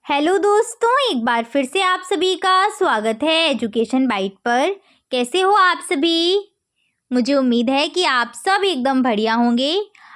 Hello दोस्तों, एक बार फिर से आप सभी का स्वागत है एजुकेशन बाइट पर। कैसे हो आप सभी? मुझे उम्मीद है कि आप सब एकदम बढ़िया होंगे।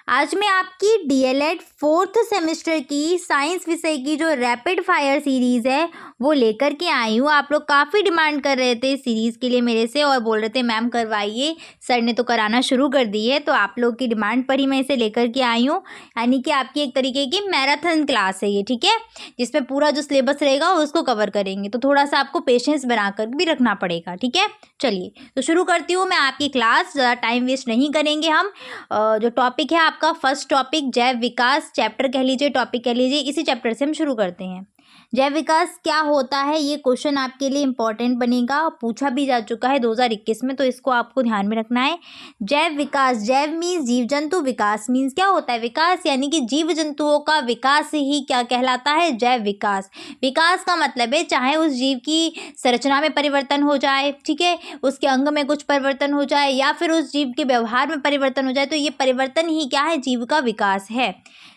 आज मैं आपकी डीएलएड 4th सेमेस्टर की साइंस विषय की जो रैपिड फायर सीरीज़ है वो लेकर के आई हूँ। आप लोग काफ़ी डिमांड कर रहे थे इस सीरीज़ के लिए मेरे से और बोल रहे थे मैम करवाइए। सर ने तो कराना शुरू कर दी है, तो आप लोग की डिमांड पर ही मैं इसे लेकर के आई हूँ। यानी कि आपकी एक तरीके की मैराथन क्लास है ये, ठीक है, जिसमें पूरा जो सिलेबस रहेगा उसको कवर करेंगे। तो थोड़ा सा आपको पेशेंस बनाकर भी रखना पड़ेगा, ठीक है। चलिए तो शुरू करती हूँ मैं आपकी क्लास। ज़्यादा टाइम वेस्ट नहीं करेंगे हम। जो टॉपिक है आपका फर्स्ट टॉपिक जैव विकास, चैप्टर कह लीजिए, टॉपिक कह लीजिए, इसी चैप्टर से हम शुरू करते हैं। जैव विकास क्या होता है, ये क्वेश्चन आपके लिए इंपॉर्टेंट बनेगा, पूछा भी जा चुका है 2021 में, तो इसको आपको ध्यान में रखना है। जैव विकास, जैव मीन्स जीव जंतु, विकास मीन्स क्या होता है, विकास, यानी कि जीव जंतुओं का विकास ही क्या कहलाता है, जैव विकास। विकास का मतलब है चाहे उस जीव की संरचना में परिवर्तन हो जाए, ठीक है, उसके अंग में कुछ परिवर्तन हो जाए या फिर उस जीव के व्यवहार में परिवर्तन हो जाए, तो ये परिवर्तन ही क्या है, जीव का विकास है।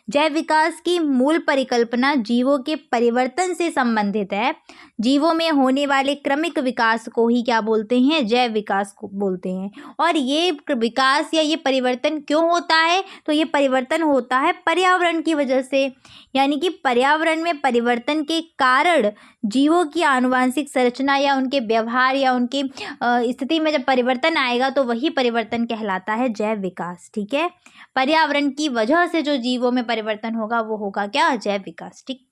जैव विकास की मूल परिकल्पना जीवों के परिवर्तन से संबंधित है। जीवों में होने वाले क्रमिक विकास को ही क्या बोलते हैं, जैव विकास को बोलते हैं। और ये विकास या ये परिवर्तन क्यों होता है, तो ये परिवर्तन होता है पर्यावरण की वजह से। यानी कि पर्यावरण में परिवर्तन के कारण जीवों की आनुवांशिक संरचना या उनके व्यवहार या उनकी स्थिति में जब परिवर्तन आएगा तो वही परिवर्तन कहलाता है जैव विकास, ठीक है। पर्यावरण की वजह से जो जीवों में परिवर्तन होगा वो होगा क्या, जैव विकास, ठीक।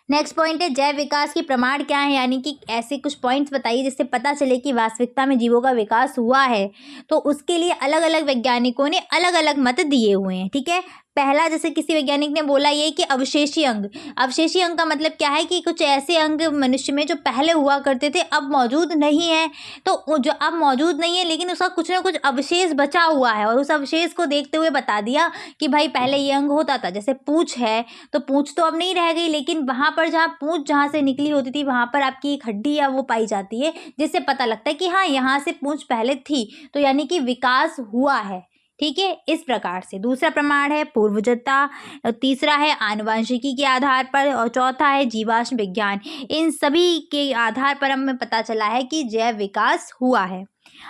नेक्स्ट पॉइंट है जैव विकास के प्रमाण क्या है, यानी कि ऐसे कुछ पॉइंट्स बताइए जिससे पता चले कि वास्तविकता में जीवों का विकास हुआ है। तो उसके लिए अलग अलग वैज्ञानिकों ने अलग अलग मत दिए हुए हैं, ठीक है। पहला, जैसे किसी वैज्ञानिक ने बोला ये कि अवशेषी अंग। अवशेषी अंग का मतलब क्या है कि कुछ ऐसे अंग मनुष्य में जो पहले हुआ करते थे अब मौजूद नहीं है, तो जो अब मौजूद नहीं है लेकिन उसका कुछ ना कुछ अवशेष बचा हुआ है, और उस अवशेष को देखते हुए बता दिया कि भाई पहले ये अंग होता था। जैसे पूंछ है, तो पूंछ तो अब नहीं रह गई, लेकिन वहाँ पर जहाँ पूंछ जहाँ से निकली होती थी वहाँ पर आपकी एक हड्डी या वो पाई जाती है, जिससे पता लगता है कि हाँ यहाँ से पूंछ पहले थी, तो यानी कि विकास हुआ है, ठीक है। इस प्रकार से दूसरा प्रमाण है पूर्वजता, तीसरा है आनुवंशिकी के आधार पर, और चौथा है जीवाश्म विज्ञान। इन सभी के आधार पर हमें पता चला है कि जैव विकास हुआ है।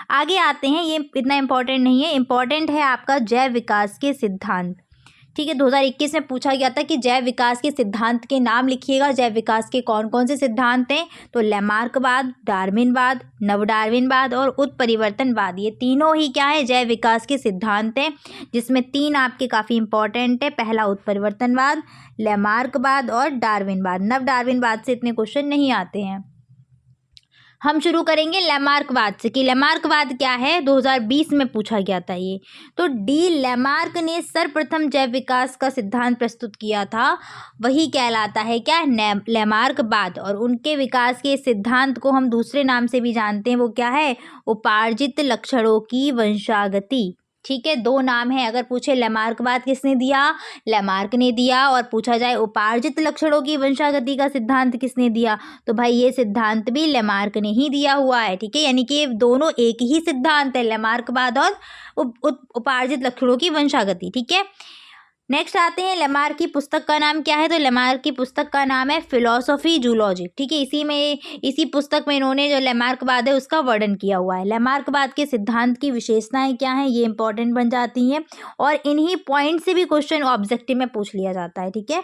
आगे आते हैं, ये इतना इम्पोर्टेंट नहीं है, इम्पोर्टेंट है आपका जैव विकास के सिद्धांत, ठीक है। 2021 में पूछा गया था कि जैव विकास के सिद्धांत के नाम लिखिएगा। जैव विकास के कौन कौन से सिद्धांत हैं, तो लैमार्कवाद, डार्विनवाद, नवडार्विनवाद और उत्परिवर्तनवाद, ये तीनों ही क्या है, जैव विकास के सिद्धांत हैं, जिसमें तीन आपके काफ़ी इंपॉर्टेंट है। पहला उत्परिवर्तनवाद, लैमार्कवाद और डार्विनवाद। नवडार्विनवाद से इतने क्वेश्चन नहीं आते हैं। हम शुरू करेंगे लैमार्कवाद से कि लैमार्कवाद क्या है, 2020 में पूछा गया था ये। तो डी लैमार्क ने सर्वप्रथम जैव विकास का सिद्धांत प्रस्तुत किया था, वही कहलाता है क्या, लैमार्कवाद। और उनके विकास के सिद्धांत को हम दूसरे नाम से भी जानते हैं, वो क्या है, उपार्जित लक्षणों की वंशागति, ठीक है। दो नाम है, अगर पूछे लैमार्कवाद किसने दिया, लैमार्क ने दिया, और पूछा जाए उपार्जित लक्षणों की वंशागति का सिद्धांत किसने दिया, तो भाई ये सिद्धांत भी लैमार्क ने ही दिया हुआ है, ठीक है। यानी कि दोनों एक ही सिद्धांत है, लैमार्कवाद और उपार्जित लक्षणों की वंशागति, ठीक है। नेक्स्ट आते हैं, लैमार्क की पुस्तक का नाम क्या है, तो लैमार्क की पुस्तक का नाम है फिलॉसफी जूलॉजी, ठीक है। इसी पुस्तक में इन्होंने जो लैमार्कवाद है उसका वर्णन किया हुआ है। लैमार्कवाद के सिद्धांत की विशेषताएं क्या हैं, ये इंपॉर्टेंट बन जाती हैं, और इन्हीं पॉइंट से भी क्वेश्चन ऑब्जेक्टिव में पूछ लिया जाता है, ठीक है।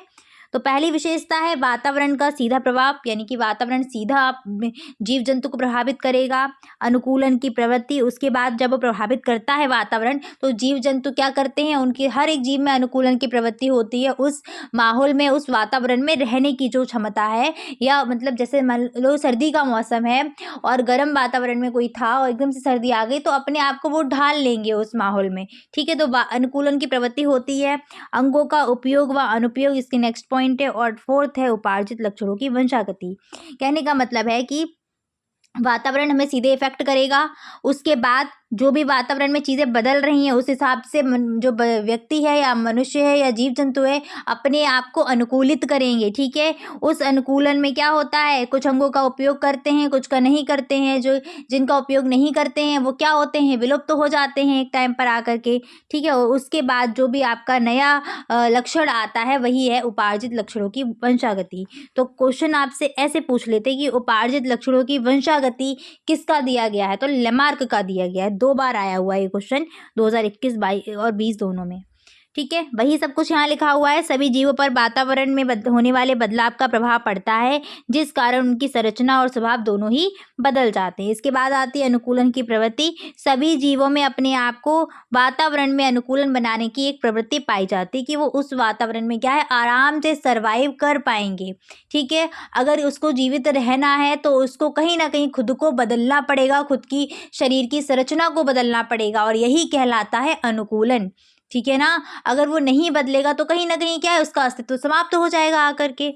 तो पहली विशेषता है वातावरण का सीधा प्रभाव, यानी कि वातावरण सीधा जीव जंतु को प्रभावित करेगा। अनुकूलन की प्रवृत्ति, उसके बाद जब वो प्रभावित करता है वातावरण तो जीव जंतु क्या करते हैं, उनकी हर एक जीव में अनुकूलन की प्रवृत्ति होती है, उस माहौल में, उस वातावरण में रहने की जो क्षमता है, या मतलब जैसे मान लो सर्दी का मौसम है और गर्म वातावरण में कोई था और एकदम से सर्दी आ गई, तो अपने आप को वो ढाल लेंगे उस माहौल में, ठीक है। तो अनुकूलन की प्रवृत्ति होती है। अंगों का उपयोग व अनुपयोग, इसके नेक्स्ट पॉइंट है। और फोर्थ है उपार्जित लक्षणों की वंशागति। कहने का मतलब है कि वातावरण हमें सीधे इफेक्ट करेगा, उसके बाद जो भी वातावरण में चीज़ें बदल रही हैं उस हिसाब से जो व्यक्ति है या मनुष्य है या जीव जंतु है अपने आप को अनुकूलित करेंगे। ठीक है, उस अनुकूलन में क्या होता है, कुछ अंगों का उपयोग करते हैं, कुछ का नहीं करते हैं। जो जिनका उपयोग नहीं करते हैं वो क्या होते हैं, विलुप्त हो जाते हैं एक टाइम पर आकर के। ठीक है, और उसके बाद जो भी आपका नया लक्षण आता है वही है उपार्जित लक्षणों की वंशागति। तो क्वेश्चन आपसे ऐसे पूछ लेते कि उपार्जित लक्षणों की वंशागति किसका दिया गया है, तो लेमार्क का दिया गया है। 2 बार आया हुआ है ये क्वेश्चन 2021 22 और 20 दोनों में। ठीक है, वही सब कुछ यहाँ लिखा हुआ है। सभी जीवों पर वातावरण में होने वाले बदलाव का प्रभाव पड़ता है, जिस कारण उनकी संरचना और स्वभाव दोनों ही बदल जाते हैं। इसके बाद आती है अनुकूलन की प्रवृत्ति। सभी जीवों में अपने आप को वातावरण में अनुकूलन बनाने की एक प्रवृत्ति पाई जाती है कि वो उस वातावरण में क्या है, आराम से सर्वाइव कर पाएंगे। ठीक है, अगर उसको जीवित रहना है तो उसको कहीं ना कहीं खुद को बदलना पड़ेगा, खुद की शरीर की संरचना को बदलना पड़ेगा, और यही कहलाता है अनुकूलन। ठीक है ना, अगर वो नहीं बदलेगा तो कहीं ना कहीं क्या है, उसका अस्तित्व समाप्त हो जाएगा आकर के।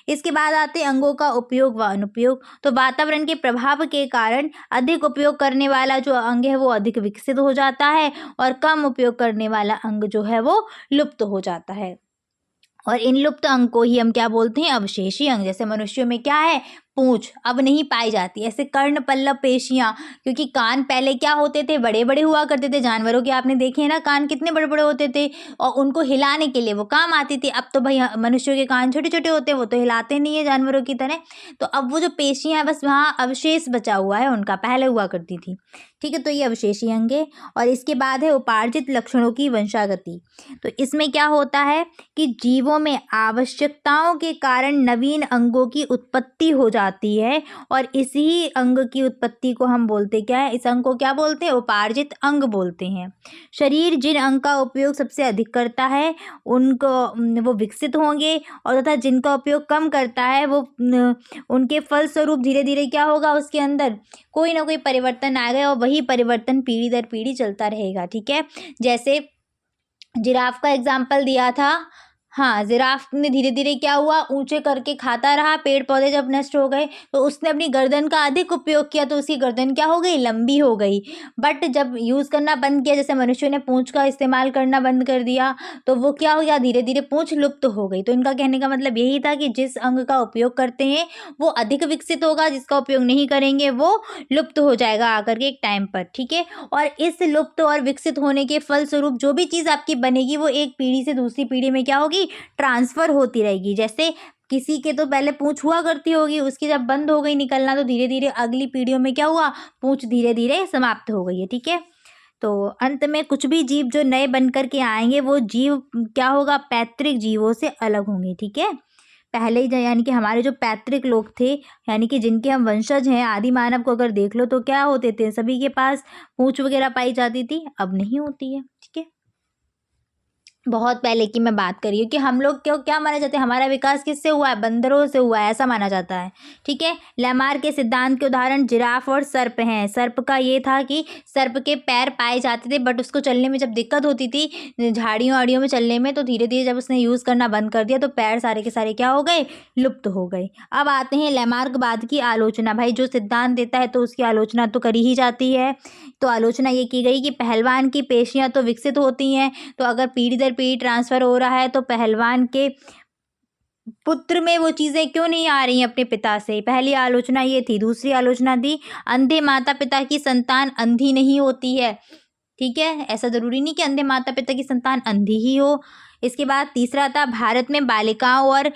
इसके बाद आते हैं अंगों का उपयोग व अनुपयोग। तो वातावरण के प्रभाव के कारण अधिक उपयोग करने वाला जो अंग है वो अधिक विकसित हो जाता है, और कम उपयोग करने वाला अंग जो है वो लुप्त हो जाता है। और इन लुप्त अंग को ही हम क्या बोलते हैं, अवशेषी अंग। जैसे मनुष्यों में क्या है, पूंछ अब नहीं पाई जाती। ऐसे कर्ण पल्लव पेशियां, क्योंकि कान पहले क्या होते थे, बड़े बड़े हुआ करते थे। जानवरों के आपने देखे हैं ना, कान कितने बड़े बड़े होते थे और उनको हिलाने के लिए वो काम आती थी। अब तो भाई मनुष्यों के कान छोटे छोटे होते हैं, वो तो हिलाते नहीं है जानवरों की तरह। तो अब वो जो पेशियां हैं बस वहाँ अवशेष बचा हुआ है उनका, पहले हुआ करती थी। ठीक है, तो ये अवशेषी अंग है। और इसके बाद है उपार्जित लक्षणों की वंशागति। तो इसमें क्या होता है कि जीवों में आवश्यकताओं के कारण नवीन अंगों की उत्पत्ति हो जाती है, और इसी अंग की उत्पत्ति को हम बोलते क्या है, इस अंग को क्या बोलते हैं, उपार्जित अंग बोलते हैं। शरीर जिन अंग का उपयोग सबसे अधिक करता है उनको वो विकसित होंगे, और तथा जिनका उपयोग कम करता है वो उनके फलस्वरूप धीरे धीरे क्या होगा, उसके अंदर कोई ना कोई परिवर्तन आएगा, और वही परिवर्तन पीढ़ी दर पीढ़ी चलता रहेगा। ठीक है, जैसे जिराफ का एग्जाम्पल दिया था। हाँ, जिराफ ने धीरे धीरे क्या हुआ, ऊंचे करके खाता रहा, पेड़ पौधे जब नष्ट हो गए तो उसने अपनी गर्दन का अधिक उपयोग किया, तो उसकी गर्दन क्या हो गई, लंबी हो गई। बट जब यूज़ करना बंद किया, जैसे मनुष्यों ने पूंछ का इस्तेमाल करना बंद कर दिया, तो वो क्या हो गया, धीरे धीरे पूंछ लुप्त हो गई। तो इनका कहने का मतलब यही था कि जिस अंग का उपयोग करते हैं वो अधिक विकसित होगा, जिसका उपयोग नहीं करेंगे वो लुप्त हो जाएगा आकर के एक टाइम पर। ठीक है, और इस लुप्त और विकसित होने के फलस्वरूप जो भी चीज़ आपकी बनेगी वो एक पीढ़ी से दूसरी पीढ़ी में क्या होगी, ट्रांसफर होती रहेगी। जैसे किसी के तो पहले पूंछ हुआ करती होगी, उसकी जब बंद हो गई निकलना तो धीरे धीरे अगली पीढ़ियों में क्या हुआ, पूंछ धीरे धीरे समाप्त हो गई है। ठीक है, तो अंत में कुछ भी जीव जो नए बन कर के आएंगे वो जीव क्या होगा, पैतृक जीवों से अलग होंगे। ठीक है, पहले ही यानी कि हमारे जो पैतृक लोग थे, यानी कि जिनके हम वंशज हैं, आदि मानव को अगर देख लो तो क्या होते थे, सभी के पास पूंछ वगैरह पाई जाती थी, अब नहीं होती है। ठीक है, बहुत पहले की मैं बात कर रही हूँ कि हम लोग क्यों क्या माना जाता है, हमारा विकास किससे हुआ है, बंदरों से हुआ है, ऐसा माना जाता है। ठीक है, लेमार्क के सिद्धांत के उदाहरण जिराफ और सर्प हैं। सर्प का ये था कि सर्प के पैर पाए जाते थे, बट उसको चलने में जब दिक्कत होती थी झाड़ियों आड़ियों में चलने में, तो धीरे धीरे जब उसने यूज़ करना बंद कर दिया तो पैर सारे के सारे क्या हो गए, लुप्त हो गए। अब आते हैं लेमार्कवाद की आलोचना। भाई जो सिद्धांत देता है तो उसकी आलोचना तो करी ही जाती है। तो आलोचना ये की गई कि पहलवान की पेशियाँ तो विकसित होती हैं, तो अगर पीढ़ी दर पीढ़ी ट्रांसफ़र हो रहा है तो पहलवान के पुत्र में वो चीज़ें क्यों नहीं आ रही हैं अपने पिता से। पहली आलोचना ये थी। दूसरी आलोचना थी, अंधे माता पिता की संतान अंधी नहीं होती है। ठीक है, ऐसा ज़रूरी नहीं कि अंधे माता पिता की संतान अंधी ही हो। इसके बाद तीसरा था, भारत में बालिकाओं और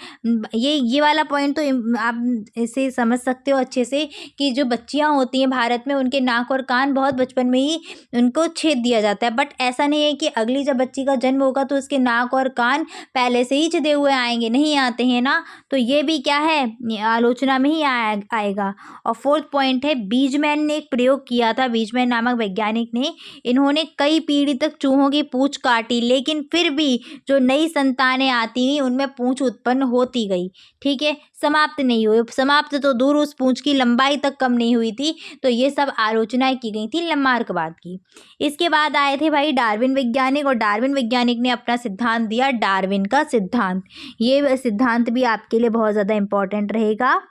ये वाला पॉइंट तो आप इसे समझ सकते हो अच्छे से कि जो बच्चियां होती हैं भारत में उनके नाक और कान बहुत बचपन में ही उनको छेद दिया जाता है। बट ऐसा नहीं है कि अगली जब बच्ची का जन्म होगा तो उसके नाक और कान पहले से ही छिदे हुए आएंगे, नहीं आते हैं ना। तो ये भी क्या है, आलोचना में ही आएगा। और फोर्थ पॉइंट है, बीजमैन ने एक प्रयोग किया था, बीजमैन नामक वैज्ञानिक ने। इन्होंने कई पीढ़ी तक चूहों की पूंछ काटी, लेकिन फिर भी जो नई संतानें आती गई उनमें पूंछ उत्पन्न होती गई। ठीक है, समाप्त नहीं हुई, समाप्त तो दूर, उस पूंछ की लंबाई तक कम नहीं हुई थी। तो ये सब आलोचनाएं की गई थी लेमार्कवाद की। इसके बाद आए थे भाई डार्विन वैज्ञानिक, और डार्विन वैज्ञानिक ने अपना सिद्धांत दिया, डार्विन का सिद्धांत। ये सिद्धांत भी आपके लिए बहुत ज़्यादा इंपॉर्टेंट रहेगा।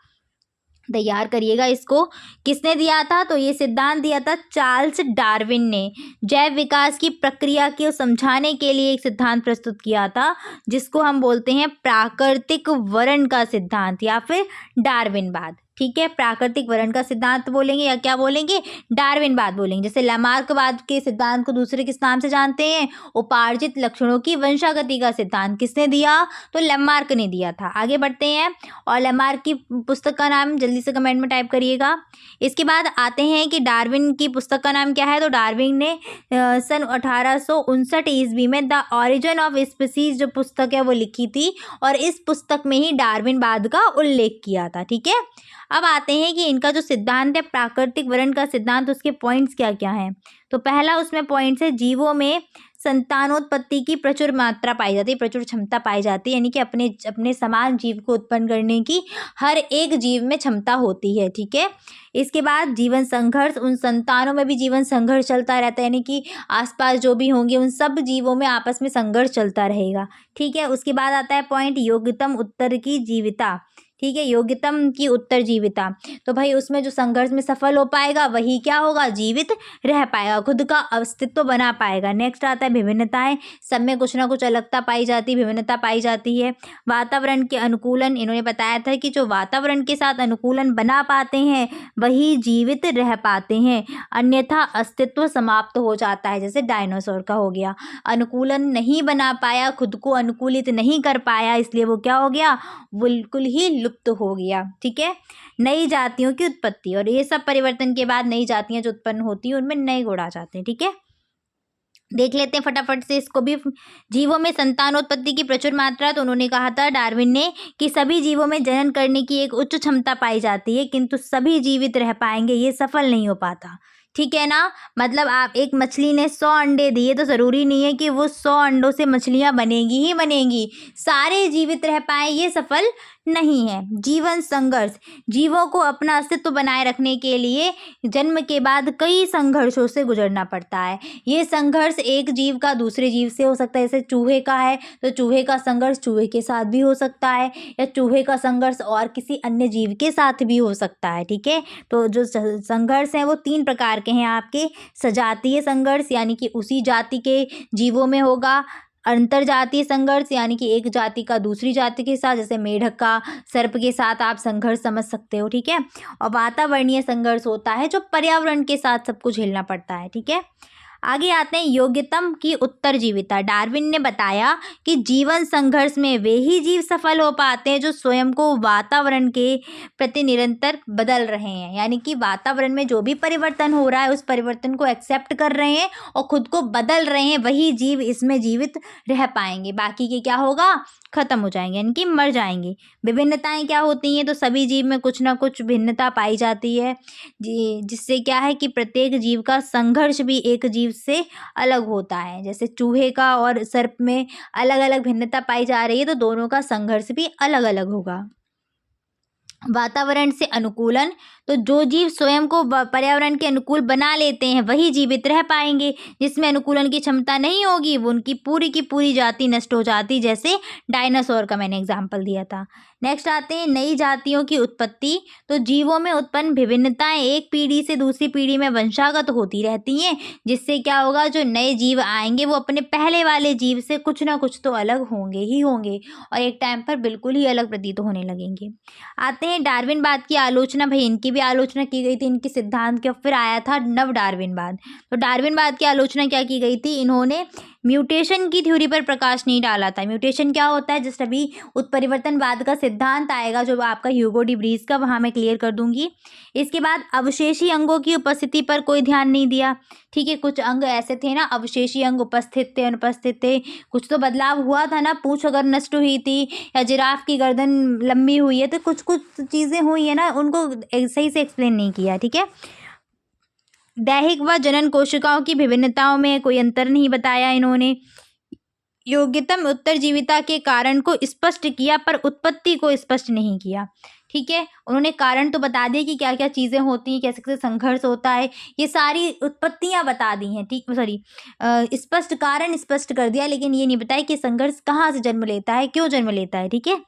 तैयार करिएगा इसको। किसने दिया था? तो ये सिद्धांत दिया था चार्ल्स डार्विन ने। जैव विकास की प्रक्रिया को समझाने के लिए एक सिद्धांत प्रस्तुत किया था जिसको हम बोलते हैं प्राकृतिक वर्ण का सिद्धांत या फिर डार्विनवाद। ठीक है, प्राकृतिक वर्ण का सिद्धांत बोलेंगे या क्या बोलेंगे? डार्विनवाद बोलेंगे। जैसे लैमार्कवाद के सिद्धांत को दूसरे किस नाम से जानते हैं? उपार्जित लक्षणों की वंशागति का सिद्धांत किसने दिया? तो लैमार्क ने दिया था। आगे बढ़ते हैं, और लैमार्क की पुस्तक का नाम जल्दी से कमेंट में टाइप करिएगा। इसके बाद आते हैं कि डार्विन की पुस्तक का नाम क्या है? तो डार्विन ने सन 1859 ईस्वी में द ऑरिजिन ऑफ स्पीसीज जो पुस्तक है वो लिखी थी, और इस पुस्तक में ही डार्विनवाद का उल्लेख किया था। ठीक है, अब आते हैं कि इनका जो सिद्धांत है प्राकृतिक वर्ण का सिद्धांत, उसके पॉइंट्स क्या क्या हैं। तो पहला उसमें पॉइंट्स है जीवों में संतानोत्पत्ति की प्रचुर मात्रा पाई जाती है, प्रचुर क्षमता पाई जाती है, यानी कि अपने अपने समान जीव को उत्पन्न करने की हर एक जीव में क्षमता होती है। ठीक है, इसके बाद जीवन संघर्ष, उन संतानों में भी जीवन संघर्ष चलता रहता है, यानी कि आसपास जो भी होंगे उन सब जीवों में आपस में संघर्ष चलता रहेगा। ठीक है, उसके बाद आता है पॉइंट योग्यतम उत्तर की जीविता। ठीक है, योग्यतम की उत्तर जीविता, तो भाई उसमें जो संघर्ष में सफल हो पाएगा वही क्या होगा? जीवित रह पाएगा, खुद का अस्तित्व बना पाएगा। नेक्स्ट आता है विभिन्नताएं, सब में कुछ ना कुछ अलगता पाई जाती है, विभिन्नता पाई जाती है। वातावरण के अनुकूलन, इन्होंने बताया था कि जो वातावरण के साथ अनुकूलन बना पाते हैं वही जीवित रह पाते हैं, अन्यथा अस्तित्व समाप्त हो जाता है। जैसे डायनासोर का हो गया, अनुकूलन नहीं बना पाया, खुद को अनुकूलित नहीं कर पाया, इसलिए वो क्या हो गया? बिल्कुल ही लुप्त हो गया। ठीक है, नई जातियों की उत्पत्ति, और ये सब परिवर्तन के बाद नई जातियां जो उत्पन्न होती हैं उनमें नए गुण आ जाते हैं। ठीक है, देख लेते हैं फटाफट से इसको भी। जीवों में संतानोत्पत्ति की प्रचुर मात्रा, तो उन्होंने कहा था डार्विन ने कि सभी जीवों में जनन करने की एक उच्च क्षमता पाई जाती है, किंतु सभी जीवित रह पाएंगे ये सफल नहीं हो पाता। ठीक है ना, मतलब आप एक मछली ने 100 अंडे दिए तो ज़रूरी नहीं है कि वो 100 अंडों से मछलियां बनेगी ही बनेगी, सारे जीवित रह पाए ये सफल नहीं है। जीवन संघर्ष, जीवों को अपना अस्तित्व बनाए रखने के लिए जन्म के बाद कई संघर्षों से गुजरना पड़ता है। ये संघर्ष एक जीव का दूसरे जीव से हो सकता है, जैसे चूहे का है तो चूहे का संघर्ष चूहे के साथ भी हो सकता है, या चूहे का संघर्ष और किसी अन्य जीव के साथ भी हो सकता है। ठीक है, तो जो संघर्ष हैं वो 3 प्रकार के हैं आपके। सजातीय संघर्ष यानी कि उसी जाति के जीवों में होगा, अंतरजातीय संघर्ष यानी कि एक जाति का दूसरी जाति के साथ, जैसे मेढक का सर्प के साथ आप संघर्ष समझ सकते हो। ठीक है, और वातावरणीय संघर्ष होता है जो पर्यावरण के साथ सबको झेलना पड़ता है। ठीक है, आगे आते हैं योग्यतम की उत्तरजीविता। डार्विन ने बताया कि जीवन संघर्ष में वे ही जीव सफल हो पाते हैं जो स्वयं को वातावरण के प्रति निरंतर बदल रहे हैं, यानी कि वातावरण में जो भी परिवर्तन हो रहा है उस परिवर्तन को एक्सेप्ट कर रहे हैं और खुद को बदल रहे हैं, वही जीव इसमें जीवित रह पाएंगे, बाकी के क्या होगा? खत्म हो जाएंगे, यानी कि मर जाएंगे। विभिन्नताएं क्या होती हैं? तो सभी जीव में कुछ ना कुछ भिन्नता पाई जाती है, जिससे क्या है कि प्रत्येक जीव का संघर्ष भी एक जीव से अलग होता है। जैसे चूहे का और सर्प में अलग अलग भिन्नता पाई जा रही है, तो दोनों का संघर्ष भी अलग अलग होगा। वातावरण से अनुकूलन, तो जो जीव स्वयं को पर्यावरण के अनुकूल बना लेते हैं वही जीवित रह पाएंगे, जिसमें अनुकूलन की क्षमता नहीं होगी वो उनकी पूरी की पूरी जाति नष्ट हो जाती, जैसे डायनासोर का मैंने एग्जाम्पल दिया था। नेक्स्ट आते हैं नई जातियों की उत्पत्ति, तो जीवों में उत्पन्न विभिन्नताएं एक पीढ़ी से दूसरी पीढ़ी में वंशागत होती रहती हैं, जिससे क्या होगा? जो नए जीव आएंगे वो अपने पहले वाले जीव से कुछ ना कुछ तो अलग होंगे ही होंगे, और एक टाइम पर बिल्कुल ही अलग प्रतीत होने लगेंगे। आते हैं डार्विनवाद की आलोचना। भाई इनकी भी आलोचना की गई थी, इनके सिद्धांत के फिर आया था नव डार्विनवाद। तो डार्विनवाद की आलोचना क्या की गई थी? इन्होंने म्यूटेशन की थ्योरी पर प्रकाश नहीं डाला था। म्यूटेशन क्या होता है? जस्ट अभी उत्परिवर्तनवाद का सिद्धांत आएगा जो आपका ह्यूगो डी ब्रीज का, वहाँ मैं क्लियर कर दूंगी। इसके बाद अवशेषी अंगों की उपस्थिति पर कोई ध्यान नहीं दिया। ठीक है, कुछ अंग ऐसे थे ना, अवशेषी अंग उपस्थित थे अनुपस्थित थे, कुछ तो बदलाव हुआ था ना, पूंछ अगर नष्ट हुई थी या जिराफ की गर्दन लंबी हुई है, तो कुछ कुछ चीज़ें हुई है ना, उनको सही से एक्सप्लेन नहीं किया। ठीक है, दैहिक व जनन कोशिकाओं की विभिन्नताओं में कोई अंतर नहीं बताया इन्होंने। योग्यतम उत्तरजीविता के कारण को स्पष्ट किया पर उत्पत्ति को स्पष्ट नहीं किया। ठीक है, उन्होंने कारण तो बता दिए कि क्या क्या चीज़ें होती हैं, कैसे कैसे संघर्ष होता है, ये सारी उत्पत्तियां बता दी हैं। ठीक, सॉरी, स्पष्ट कारण स्पष्ट कर दिया, लेकिन ये नहीं बताया कि संघर्ष कहाँ से जन्म लेता है, क्यों जन्म लेता है। ठीक है,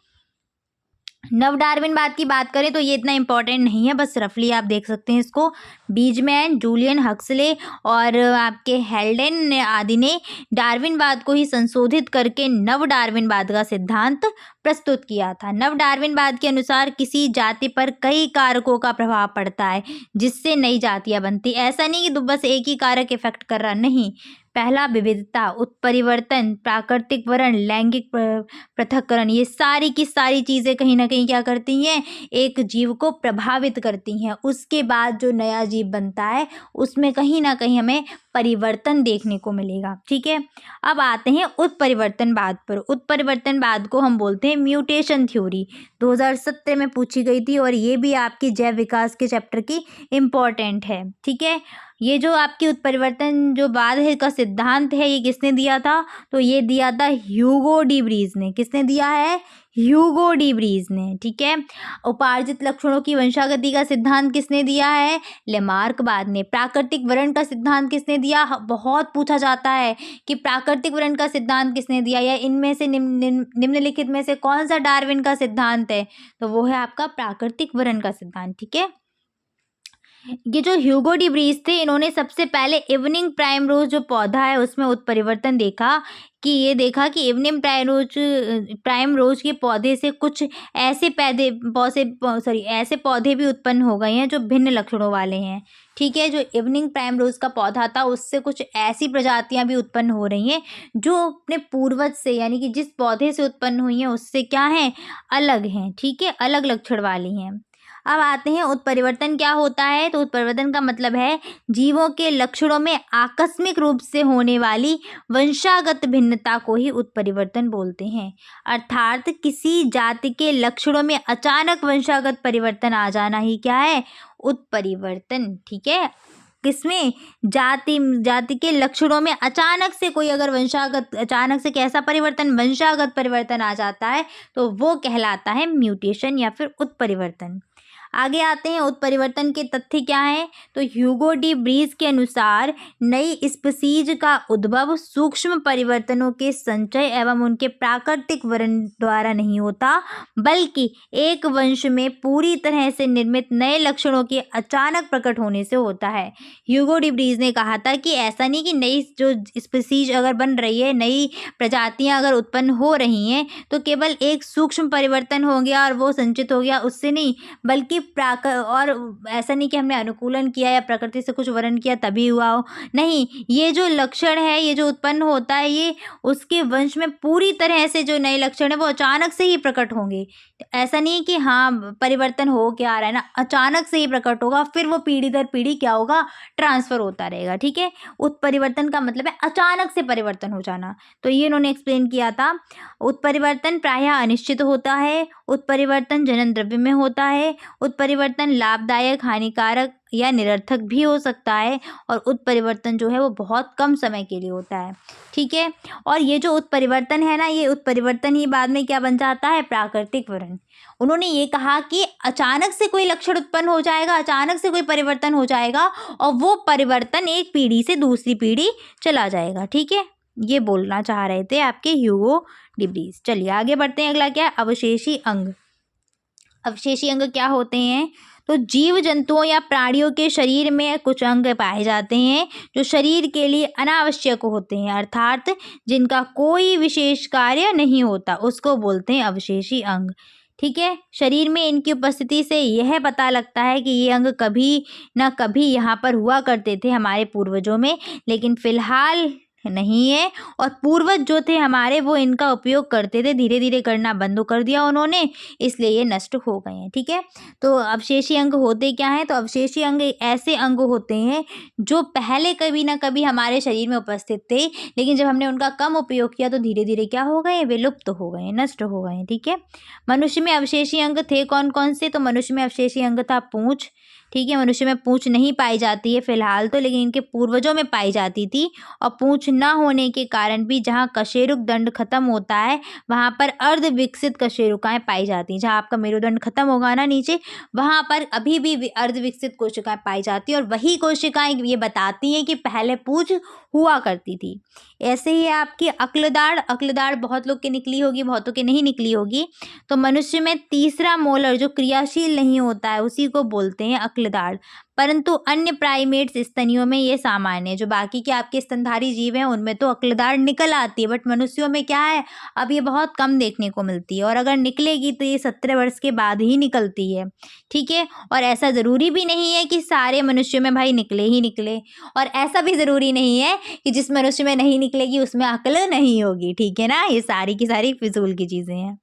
नव डार्विनवाद की बात करें तो ये इतना इम्पोर्टेंट नहीं है, बस रफली आप देख सकते हैं इसको। बीजमैन, जूलियन हक्सले और आपके हेल्डेन आदि ने डार्विनवाद को ही संशोधित करके नव डार्विनवाद का सिद्धांत प्रस्तुत किया था। नव डार्विनवाद के अनुसार किसी जाति पर कई कारकों का प्रभाव पड़ता है जिससे नई जातियां बनती। ऐसा नहीं कि बस एक ही कारक इफेक्ट कर रहा, नहीं। पहला विविधता, उत्परिवर्तन, प्राकृतिक वर्ण, लैंगिक पृथक्करण, ये सारी की सारी चीज़ें कहीं ना कहीं क्या करती हैं, एक जीव को प्रभावित करती हैं। उसके बाद जो नया जीव बनता है उसमें कहीं ना कहीं हमें परिवर्तन देखने को मिलेगा। ठीक है, अब आते हैं उत्परिवर्तनवाद पर। उत्परिवर्तनवाद को हम बोलते हैं म्यूटेशन थ्योरी। 2017 में पूछी गई थी और ये भी आपकी जैव विकास के चैप्टर की इम्पोर्टेंट है। ठीक है, ये जो आपकी उत्परिवर्तन जो बाद है का सिद्धांत है, ये किसने दिया था, तो ये दिया था ह्यूगो डी ब्रीज ने। किसने दिया है, ह्यूगो डी ब्रीज ने। ठीक है, उपार्जित लक्षणों की वंशागति का सिद्धांत किसने दिया है, लेमार्कवाद ने। प्राकृतिक वर्ण का सिद्धांत किसने दिया, बहुत पूछा जाता है कि प्राकृतिक वर्ण का सिद्धांत किसने दिया, या इनमें से निम्नलिखित में से कौन सा डार्विन का सिद्धांत है, तो वो है आपका प्राकृतिक वर्ण का सिद्धांत। ठीक है, ये जो ह्यूगो डी ब्रीज थे, इन्होंने सबसे पहले इवनिंग प्राइमरोज जो पौधा है उसमें उत्परिवर्तन देखा, कि ये देखा कि इवनिंग प्राइमरोज के पौधे से कुछ ऐसे ऐसे पौधे भी उत्पन्न हो गए हैं जो भिन्न लक्षणों वाले हैं। ठीक है, जो इवनिंग प्राइमरोज का पौधा था उससे कुछ ऐसी प्रजातियां भी उत्पन्न हो रही हैं जो अपने पूर्वज से, यानी कि जिस पौधे से उत्पन्न हुई हैं उससे क्या हैं, अलग हैं। ठीक है, अलग लक्षण वाली हैं। अब आते हैं उत्परिवर्तन क्या होता है, तो उत्परिवर्तन का मतलब है जीवों के लक्षणों में आकस्मिक रूप से होने वाली वंशागत भिन्नता को ही उत्परिवर्तन बोलते हैं। अर्थात किसी जाति के लक्षणों में अचानक वंशागत परिवर्तन आ जाना ही क्या है, उत्परिवर्तन। ठीक है, किसमें, जाति के लक्षणों में अचानक से कोई अगर अचानक से कैसा परिवर्तन, वंशागत परिवर्तन आ जाता है तो वो कहलाता है म्यूटेशन या फिर उत्परिवर्तन। आगे आते हैं, उत्परिवर्तन के तथ्य क्या हैं, तो ह्यूगो डी ब्रीज के अनुसार नई स्पीसीज का उद्भव सूक्ष्म परिवर्तनों के संचय एवं उनके प्राकृतिक वर्ण द्वारा नहीं होता, बल्कि एक वंश में पूरी तरह से निर्मित नए लक्षणों के अचानक प्रकट होने से होता है। ह्यूगो डी ब्रीज ने कहा था कि ऐसा नहीं कि नई जो स्पीसीज अगर बन रही है, नई प्रजातियां अगर उत्पन्न हो रही हैं तो केवल एक सूक्ष्म परिवर्तन हो गया और वो संचित हो गया, उससे नहीं, बल्कि और ऐसा नहीं कि हमने अनुकूलन किया या प्रकृति से कुछ वर्ण किया तभी हुआ हो, नहीं। ये जो लक्षण है, ये जो उत्पन्न होता है, ये उसके वंश में पूरी तरह से जो नए लक्षण है वो अचानक से ही प्रकट होंगे। ऐसा नहीं कि हाँ परिवर्तन हो क्या आ रहा है ना, अचानक से ही प्रकट होगा, फिर वो पीढ़ी दर पीढ़ी क्या होगा, ट्रांसफर होता रहेगा। ठीक है, उत्परिवर्तन का मतलब है अचानक से परिवर्तन हो जाना, तो ये इन्होंने एक्सप्लेन किया था। उत्परिवर्तन प्रायः अनिश्चित होता है, उत्परिवर्तन जनन द्रव्य में होता है, उत्परिवर्तन लाभदायक, हानिकारक या निरर्थक भी हो सकता है, और उत्परिवर्तन जो है वो बहुत कम समय के लिए होता है। ठीक है, और ये जो उत्परिवर्तन है ना, ये उत्परिवर्तन ही बाद में क्या बन जाता है, प्राकृतिक वर्ण। उन्होंने ये कहा कि अचानक से कोई लक्षण उत्पन्न हो जाएगा, अचानक से कोई परिवर्तन हो जाएगा और वो परिवर्तन एक पीढ़ी से दूसरी पीढ़ी चला जाएगा। ठीक है, ये बोलना चाह रहे थे आपके ह्यूगो डी ब्रीज। चलिए आगे बढ़ते हैं, अगला क्या है, अवशेषी अंग। अवशेषी अंग क्या होते हैं, तो जीव जंतुओं या प्राणियों के शरीर में कुछ अंग पाए जाते हैं जो शरीर के लिए अनावश्यक होते हैं, अर्थात जिनका कोई विशेष कार्य नहीं होता, उसको बोलते हैं अवशेषी अंग। ठीक है, शरीर में इनकी उपस्थिति से यह पता लगता है कि ये अंग कभी ना कभी यहाँ पर हुआ करते थे हमारे पूर्वजों में, लेकिन फिलहाल नहीं है, और पूर्वज जो थे हमारे वो इनका उपयोग करते थे, धीरे धीरे करना बंद कर दिया उन्होंने, इसलिए ये नष्ट हो गए हैं। ठीक है, तो अवशेषी अंग होते क्या हैं, तो अवशेषी अंग ऐसे अंग होते हैं जो पहले कभी ना कभी हमारे शरीर में उपस्थित थे, लेकिन जब हमने उनका कम उपयोग किया तो धीरे धीरे क्या हो गए, वे लुप्त हो गए, नष्ट हो गए। ठीक है, मनुष्य में अवशेषी अंग थे कौन कौन से, तो मनुष्य में अवशेषी अंग था पूंछ, ठीक है। मनुष्य में पूँछ नहीं पाई जाती है फिलहाल तो, लेकिन इनके पूर्वजों में पाई जाती थी। और पूँछ न होने के कारण भी जहाँ कशेरुक दंड खत्म होता है वहाँ पर अर्ध विकसित कशेरुकाएँ पाई जाती हैं। जहाँ आपका मेरुदंड खत्म होगा ना नीचे, वहाँ पर अभी भी अर्ध विकसित कोशिकाएँ पाई जाती हैं, और वही कोशिकाएँ ये बताती हैं कि पहले पूँछ हुआ करती थी। ऐसे ही आपकी अक्लदाड़ बहुत लोग की निकली होगी, बहुतों की नहीं निकली होगी। तो मनुष्य में तीसरा मोलर जो क्रियाशील नहीं होता है उसी को बोलते हैं अक्लदाड़। परंतु अन्य प्राइमेट्स स्तनियों में ये सामान्य है। जो बाकी के आपके स्तनधारी जीव हैं उनमें तो अक्लदाड़ निकल आती है, बट मनुष्यों में क्या है, अब ये बहुत कम देखने को मिलती है, और अगर निकलेगी तो ये 17 वर्ष के बाद ही निकलती है। ठीक है। और ऐसा ज़रूरी भी नहीं है कि सारे मनुष्यों में भाई निकले ही निकले, और ऐसा भी ज़रूरी नहीं है कि जिस मनुष्य में नहीं निकलेगी उसमें अक्ल नहीं होगी। ठीक है ना, ये सारी की सारी फिजूल की चीज़ें हैं।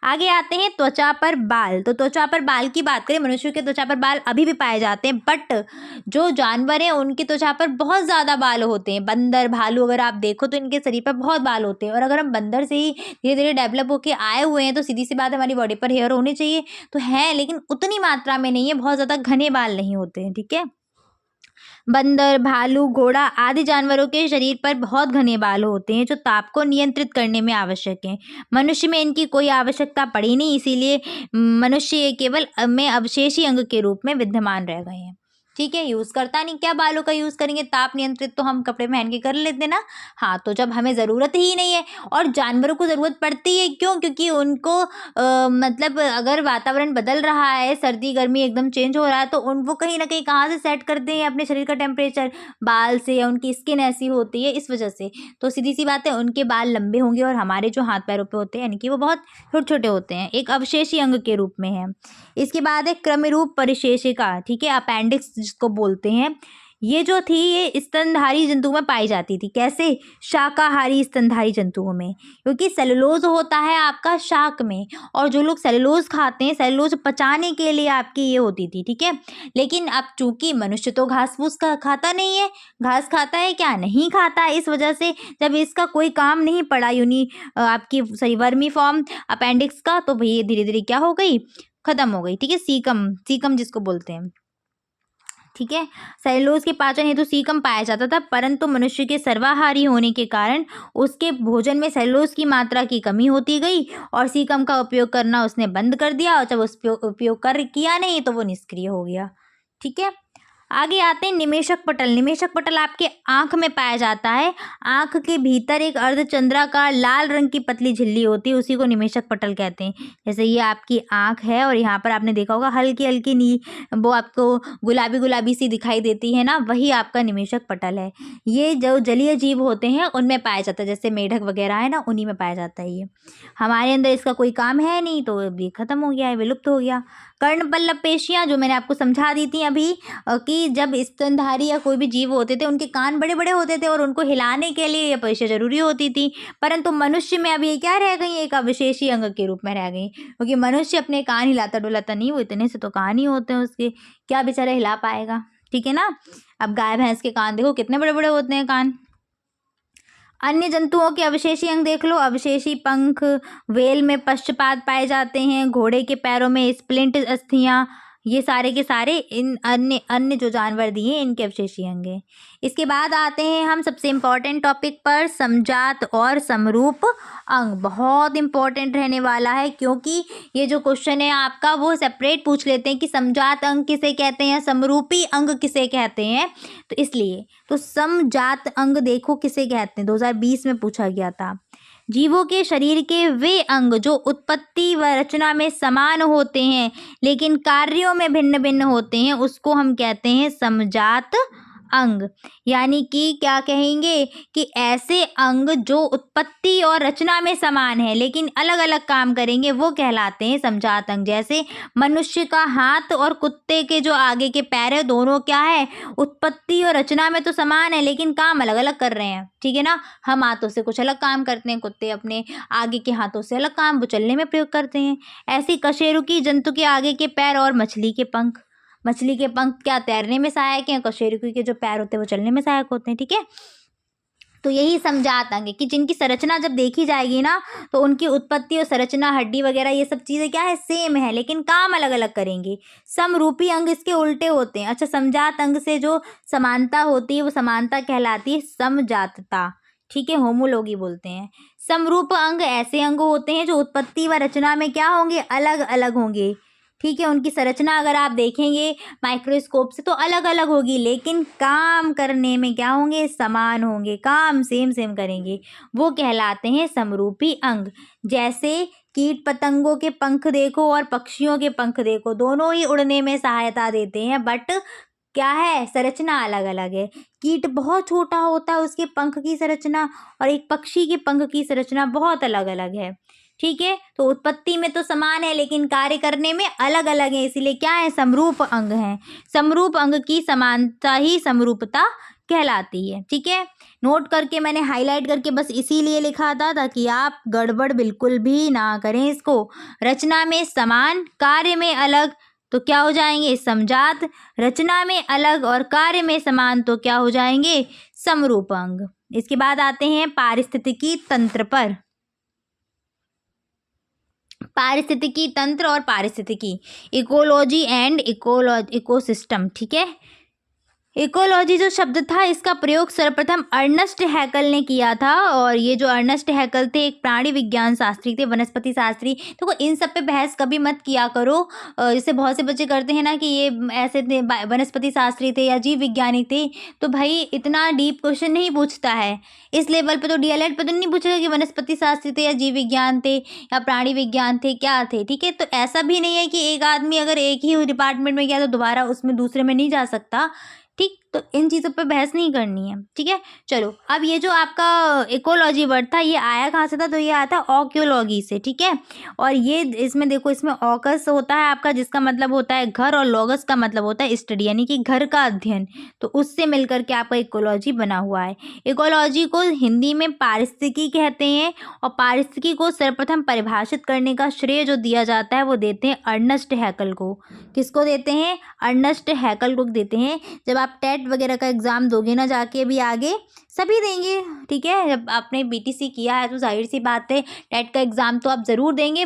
आगे आते हैं त्वचा पर बाल। तो त्वचा पर बाल की बात करें, मनुष्य के त्वचा पर बाल अभी भी पाए जाते हैं, बट जो जानवर हैं उनकी त्वचा पर बहुत ज़्यादा बाल होते हैं। बंदर, भालू अगर आप देखो तो इनके शरीर पर बहुत बाल होते हैं, और अगर हम बंदर से ही धीरे धीरे डेवलप होके आए हुए हैं तो सीधी सी बात है हमारी बॉडी पर हेयर होने चाहिए, तो है, लेकिन उतनी मात्रा में नहीं है, बहुत ज़्यादा घने बाल नहीं होते हैं। ठीक है। बंदर, भालू, घोड़ा आदि जानवरों के शरीर पर बहुत घने बाल होते हैं जो ताप को नियंत्रित करने में आवश्यक हैं। मनुष्य में इनकी कोई आवश्यकता पड़ी नहीं, इसीलिए मनुष्य ये केवल में अवशेषी अंग के रूप में विद्यमान रह गए हैं। ठीक है। यूज़ करता नहीं, क्या बालों का यूज़ करेंगे, ताप नियंत्रित तो हम कपड़े पहन के कर लेते ना। हाँ, तो जब हमें ज़रूरत ही नहीं है, और जानवरों को ज़रूरत पड़ती है क्यों, क्योंकि उनको मतलब अगर वातावरण बदल रहा है, सर्दी गर्मी एकदम चेंज हो रहा है, तो वो कहीं ना कहीं कहाँ से सेट करते हैं अपने शरीर का टेम्परेचर, बाल से, या उनकी स्किन ऐसी होती है इस वजह से। तो सीधी सी बात है उनके बाल लंबे होंगे, और हमारे जो हाथ पैरों पे होते हैं यानी कि वो बहुत छोटे छोटे होते हैं, एक अवशेषी अंग के रूप में है। इसके बाद है क्रमरूप परिशेषिका। ठीक है, अपेंडिक्स जिसको बोलते हैं। ये जो थी ये स्तनधारी जंतुओं में पाई जाती थी। कैसे? शाकाहारी स्तनधारी जंतुओं में, क्योंकि सेलुलोज होता है आपका शाक में, और जो लोग सेलुलोज खाते हैं, सेलुलोज पचाने के लिए आपकी ये होती थी। ठीक है। लेकिन अब चूंकि मनुष्य तो घास फूस का खाता नहीं है, घास खाता है क्या, नहीं खाता है, इस वजह से जब इसका कोई काम नहीं पड़ा आपकी सॉरी वर्मी फॉर्म अपेंडिक्स का, तो भाई धीरे धीरे क्या हो गई, खत्म हो गई। ठीक है। सीकम जिसको बोलते हैं। ठीक है। सेलुलोज के पाचन हेतु सीकम पाया जाता था, परंतु मनुष्य के सर्वाहारी होने के कारण उसके भोजन में सेलुलोज की मात्रा की कमी होती गई, और सीकम का उपयोग करना उसने बंद कर दिया, और जब उस उपयोग किया नहीं तो वो निष्क्रिय हो गया। ठीक है। आगे आते हैं निमेशक पटल। निमेशक पटल आपके आंख में पाया जाता है। आंख के भीतर एक अर्धचंद्राकार लाल रंग की पतली झिल्ली होती है, उसी को निमेशक पटल कहते हैं। जैसे ये आपकी आंख है, और यहाँ पर आपने देखा होगा हल्की हल्की नी वो आपको गुलाबी गुलाबी सी दिखाई देती है ना, वही आपका निमेशक पटल है। ये जो जलीय जीव होते हैं उनमें पाया जाता है, जैसे मेढक वगैरह है ना, उन्हीं में पाया जाता है ये। हमारे अंदर इसका कोई काम है नहीं, तो ये खत्म हो गया है, विलुप्त हो गया। कर्णपल्लव पेशियाँ जो मैंने आपको समझा दी थी अभी, कि जब स्तनधारी या कोई भी जीव होते थे उनके कान बड़े बड़े होते थे, और उनको हिलाने के लिए ये पेशियाँ जरूरी होती थी, परंतु मनुष्य में अब ये क्या रह गई, एक अविशेषी अंग के रूप में रह गई, क्योंकि मनुष्य अपने कान हिलाता डुलाता नहीं, वो इतने से तो कान ही होते हैं उसके, क्या बेचारा हिला पाएगा। ठीक है ना। अब गाय भैंस के कान देखो कितने बड़े बड़े होते हैं कान। अन्य जंतुओं के अवशेषी अंग देख लो, अवशेषी पंख, व्हेल में पश्चपाद पाए जाते हैं, घोड़े के पैरों में स्प्लिंट अस्थियां, ये सारे के सारे इन अन्य अन्य जो जानवर दिए इनके अवशेषी अंग हैं। इसके बाद आते हैं हम सबसे इम्पॉर्टेंट टॉपिक पर, समजात और समरूप अंग। बहुत इम्पॉर्टेंट रहने वाला है, क्योंकि ये जो क्वेश्चन है आपका वो सेपरेट पूछ लेते हैं कि समजात अंग किसे कहते हैं, समरूपी अंग किसे कहते हैं, तो इसलिए तो समजात अंग देखो किसे कहते हैं, 2020 में पूछा गया था। जीवों के शरीर के वे अंग जो उत्पत्ति व रचना में समान होते हैं लेकिन कार्यों में भिन्न भिन्न होते हैं, उसको हम कहते हैं समजात अंग। यानी कि क्या कहेंगे कि ऐसे अंग जो उत्पत्ति और रचना में समान है लेकिन अलग अलग काम करेंगे, वो कहलाते हैं समजात अंग। जैसे मनुष्य का हाथ और कुत्ते के जो आगे के पैर है, दोनों क्या है, उत्पत्ति और रचना में तो समान है लेकिन काम अलग अलग कर रहे हैं। ठीक है ना। हम हाथों से कुछ अलग काम करते हैं, कुत्ते अपने आगे के हाथों से अलग काम वो चलने में प्रयोग करते हैं। ऐसी कशेरुकी जंतु के आगे के पैर और मछली के पंख। मछली के पंख क्या तैरने में सहायक हैं, कशेरुकी के जो पैर होते हैं वो चलने में सहायक होते हैं। ठीक है। तो यही समझात अंग कि जिनकी संरचना जब देखी जाएगी ना तो उनकी उत्पत्ति और संरचना, हड्डी वगैरह ये सब चीज़ें क्या है, सेम है, लेकिन काम अलग अलग करेंगे। समरूपी अंग इसके उल्टे होते हैं। अच्छा, समजात अंग से जो समानता होती है वो समानता कहलाती है समजातता। ठीक है, होमोलॉगी बोलते हैं। समरूप अंग ऐसे अंग होते हैं जो उत्पत्ति व रचना में क्या होंगे, अलग अलग होंगे। ठीक है, उनकी संरचना अगर आप देखेंगे माइक्रोस्कोप से तो अलग अलग होगी, लेकिन काम करने में क्या होंगे, समान होंगे, काम सेम सेम करेंगे, वो कहलाते हैं समरूपी अंग। जैसे कीट पतंगों के पंख देखो और पक्षियों के पंख देखो, दोनों ही उड़ने में सहायता देते हैं, बट क्या है, संरचना अलग अलग है। कीट बहुत छोटा होता है उसके पंख की संरचना, और एक पक्षी के पंख की संरचना बहुत अलग अलग है। ठीक है, तो उत्पत्ति में तो समान है लेकिन कार्य करने में अलग अलग है, इसीलिए क्या है, समरूप अंग है। समरूप अंग की समानता ही समरूपता कहलाती है। ठीक है, नोट करके मैंने हाईलाइट करके बस इसीलिए लिखा था ताकि आप गड़बड़ बिल्कुल भी ना करें इसको। रचना में समान, कार्य में अलग, तो क्या हो जाएंगे, समजात। रचना में अलग और कार्य में समान, तो क्या हो जाएंगे, समरूप अंग। इसके बाद आते हैं पारिस्थितिकी तंत्र पर। पारिस्थितिकी तंत्र और पारिस्थितिकी, इकोलॉजी एंड इकोसिस्टम। ठीक है, इकोलॉजी जो शब्द था इसका प्रयोग सर्वप्रथम अर्नस्ट हैकल ने किया था, और ये जो अर्नस्ट हैकल थे एक प्राणी विज्ञान शास्त्री थे, वनस्पति शास्त्री। तो इन सब पे बहस कभी मत किया करो, जैसे बहुत से बच्चे करते हैं ना कि ये ऐसे थे, वनस्पति शास्त्री थे या जीव विज्ञानी थे, तो भाई इतना डीप क्वेश्चन नहीं पूछता है। इस लेवल पे तो डीएलएड पे तो नहीं पूछेगा कि वनस्पति शास्त्री थे या जीव विज्ञान थे या प्राणी विज्ञान थे, क्या थे। ठीक है, तो ऐसा भी नहीं है कि एक आदमी अगर एक ही डिपार्टमेंट में गया तो दोबारा उसमें दूसरे में नहीं जा सकता। ठीक, तो इन चीज़ों पे बहस नहीं करनी है। ठीक है, चलो अब ये जो आपका इकोलॉजी वर्ड था ये आया कहाँ से था, तो ये आया था ऑक्योलॉजी से। ठीक है, और ये इसमें देखो, इसमें ऑकस होता है आपका जिसका मतलब होता है घर, और लॉगस का मतलब होता है स्टडी यानी कि घर का अध्ययन, तो उससे मिलकर के आपका इकोलॉजी बना हुआ है। इकोलॉजी को हिंदी में पारिस्थितिकी कहते हैं, और पारिस्थितिकी को सर्वप्रथम परिभाषित करने का श्रेय जो दिया जाता है वो देते हैं अर्नस्ट हैकल को। किसको देते हैं, अर्नस्ट हैकल को देते हैं। जब आप टेट वगैरह का एग्ज़ाम दोगे ना जाके अभी आगे, सभी देंगे। ठीक है, जब आपने बीटीसी किया है तो जाहिर सी बात है टेट का एग्ज़ाम तो आप ज़रूर देंगे।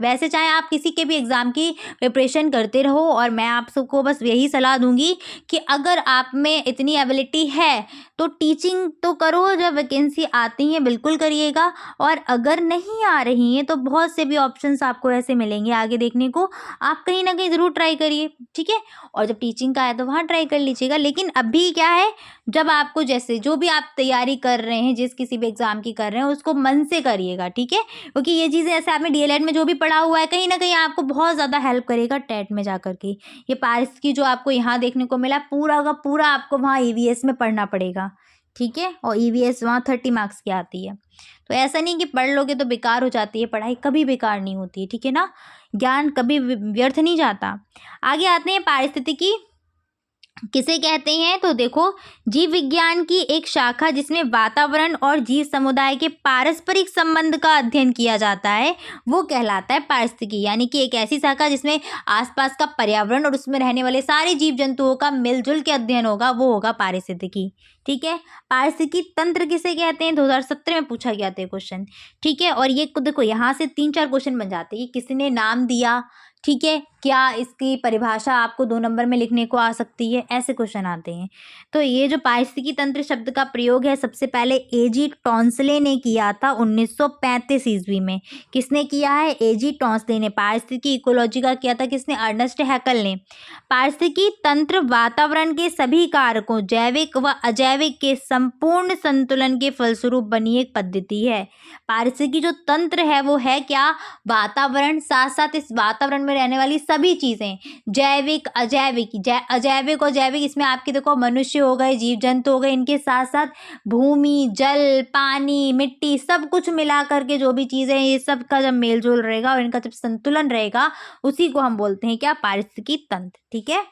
वैसे चाहे आप किसी के भी एग्ज़ाम की प्रिपरेशन करते रहो, और मैं आप सबको बस यही सलाह दूंगी कि अगर आप में इतनी एबिलिटी है तो टीचिंग तो करो, जब वैकेंसी आती है बिल्कुल करिएगा, और अगर नहीं आ रही हैं तो बहुत से भी ऑप्शंस आपको ऐसे मिलेंगे आगे देखने को, आप कहीं ना कहीं ज़रूर ट्राई करिए। ठीक है, और जब टीचिंग का है तो वहाँ ट्राई कर लीजिएगा। लेकिन अभी क्या है, जब आपको जैसे जो भी आप तैयारी कर रहे हैं, जिस किसी भी एग्ज़ाम की कर रहे हैं, उसको मन से करिएगा। ठीक है, क्योंकि ये चीज़ें ऐसे आपने डीएलएड में जो भी पढ़ा हुआ है कहीं ना कहीं आपको बहुत ज़्यादा हेल्प करेगा टेट में जा करके। ये पारिस की जो आपको यहाँ देखने को मिला पूरा का पूरा आपको वहाँ ईवीएस में पढ़ना पड़ेगा। ठीक है, और ईवीएस वहाँ 30 मार्क्स की आती है, तो ऐसा नहीं कि पढ़ लोगे तो बेकार हो जाती है, पढ़ाई कभी बेकार नहीं होती है। ठीक है ना, ज्ञान कभी व्यर्थ नहीं जाता। आगे आते हैं पारिस्थितिकी किसे कहते हैं, तो देखो जीव विज्ञान की एक शाखा जिसमें वातावरण और जीव समुदाय के पारस्परिक संबंध का अध्ययन किया जाता है वो कहलाता है पारिस्थितिकी। यानी कि एक ऐसी शाखा जिसमें आसपास का पर्यावरण और उसमें रहने वाले सारे जीव जंतुओं का मिलजुल के अध्ययन होगा, वो होगा पारिस्थितिकी। ठीक है, पारिस्थितिकी तंत्र किसे कहते हैं, 2017 में पूछा गया था क्वेश्चन। ठीक है, और ये देखो यहाँ से 3-4 क्वेश्चन बन जाते हैं, किसने नाम दिया, ठीक है, क्या इसकी परिभाषा आपको 2 नंबर में लिखने को आ सकती है, ऐसे क्वेश्चन आते हैं। तो ये जो पारिस्थितिकी तंत्र शब्द का प्रयोग है सबसे पहले एजी टॉन्सले ने किया था 1935 ईस्वी में। किसने किया है, एजी टॉन्सले ने। पारिस्थितिकी इकोलॉजी का किया था किसने, अर्नस्ट हैकल ने। पारिस्थितिकी तंत्र वातावरण के सभी कारकों जैविक व अजैविक के संपूर्ण संतुलन के फलस्वरूप बनी एक पद्धति है। पारिस्थितिकी जो तंत्र है वो है क्या, वातावरण, साथ साथ इस वातावरण में रहने वाली सभी चीज़ें, जैविक अजैविक, अजैविक और जैविक, इसमें आपके देखो मनुष्य हो गए, जीव जंतु हो गए, इनके साथ साथ भूमि, जल, पानी, मिट्टी, सब कुछ मिला करके जो भी चीज़ें हैं ये सब का जब मेल जोल रहेगा और इनका जब संतुलन रहेगा उसी को हम बोलते हैं क्या, पारिस्थितिकी तंत्र। ठीक है,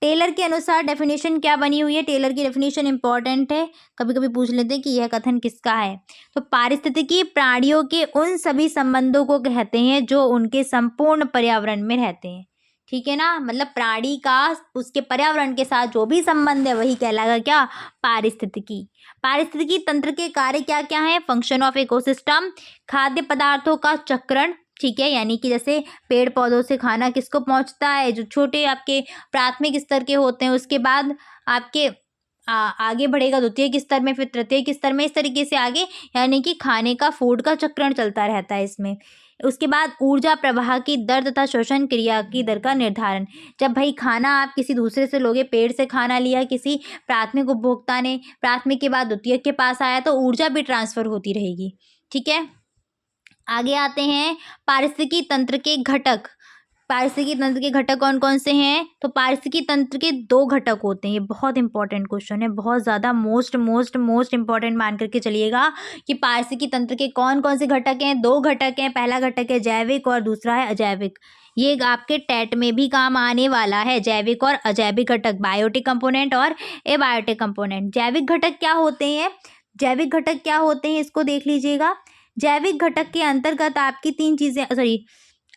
टेलर के अनुसार डेफिनेशन क्या बनी हुई है, टेलर की डेफिनेशन इंपॉर्टेंट है, कभी कभी पूछ लेते हैं कि यह कथन किसका है। तो पारिस्थितिकी प्राणियों के उन सभी संबंधों को कहते हैं जो उनके संपूर्ण पर्यावरण में रहते हैं। ठीक है ना, मतलब प्राणी का उसके पर्यावरण के साथ जो भी संबंध है वही कहलाएगा क्या, पारिस्थितिकी। पारिस्थितिकी तंत्र के कार्य क्या क्या हैं? फंक्शन ऑफ इकोसिस्टम, खाद्य पदार्थों का चक्रण, ठीक है, यानी कि जैसे पेड़ पौधों से खाना किसको पहुंचता है, जो छोटे आपके प्राथमिक स्तर के होते हैं, उसके बाद आपके आगे बढ़ेगा द्वितीय स्तर में, फिर तृतीय स्तर में, इस तरीके से आगे, यानी कि खाने का फूड का चक्रण चलता रहता है इसमें। उसके बाद ऊर्जा प्रवाह की दर तथा शोषण क्रिया की दर का निर्धारण। जब भाई खाना आप किसी दूसरे से लोगे, पेड़ से खाना लिया किसी प्राथमिक उपभोक्ता ने, प्राथमिक के बाद द्वितीय के पास आया, तो ऊर्जा भी ट्रांसफर होती रहेगी, ठीक है। आगे आते हैं पारिस्थितिकी तंत्र के घटक। पारिस्थितिकी तंत्र के घटक कौन कौन से हैं? तो पारिस्थितिकी तंत्र के 2 घटक होते हैं। ये बहुत इंपॉर्टेंट क्वेश्चन है, बहुत ज़्यादा मोस्ट इंपॉर्टेंट मान करके चलिएगा कि पारिस्थितिकी तंत्र के कौन कौन से घटक हैं। 2 घटक हैं, पहला घटक है जैविक और दूसरा है अजैविक। ये आपके टेट में भी काम आने वाला है, जैविक और अजैविक घटक, बायोटिक कंपोनेंट और एबायोटिक कंपोनेंट। जैविक घटक क्या होते हैं? जैविक घटक क्या होते हैं इसको देख लीजिएगा। जैविक घटक के अंतर्गत आपकी 3 चीज़ें, सॉरी,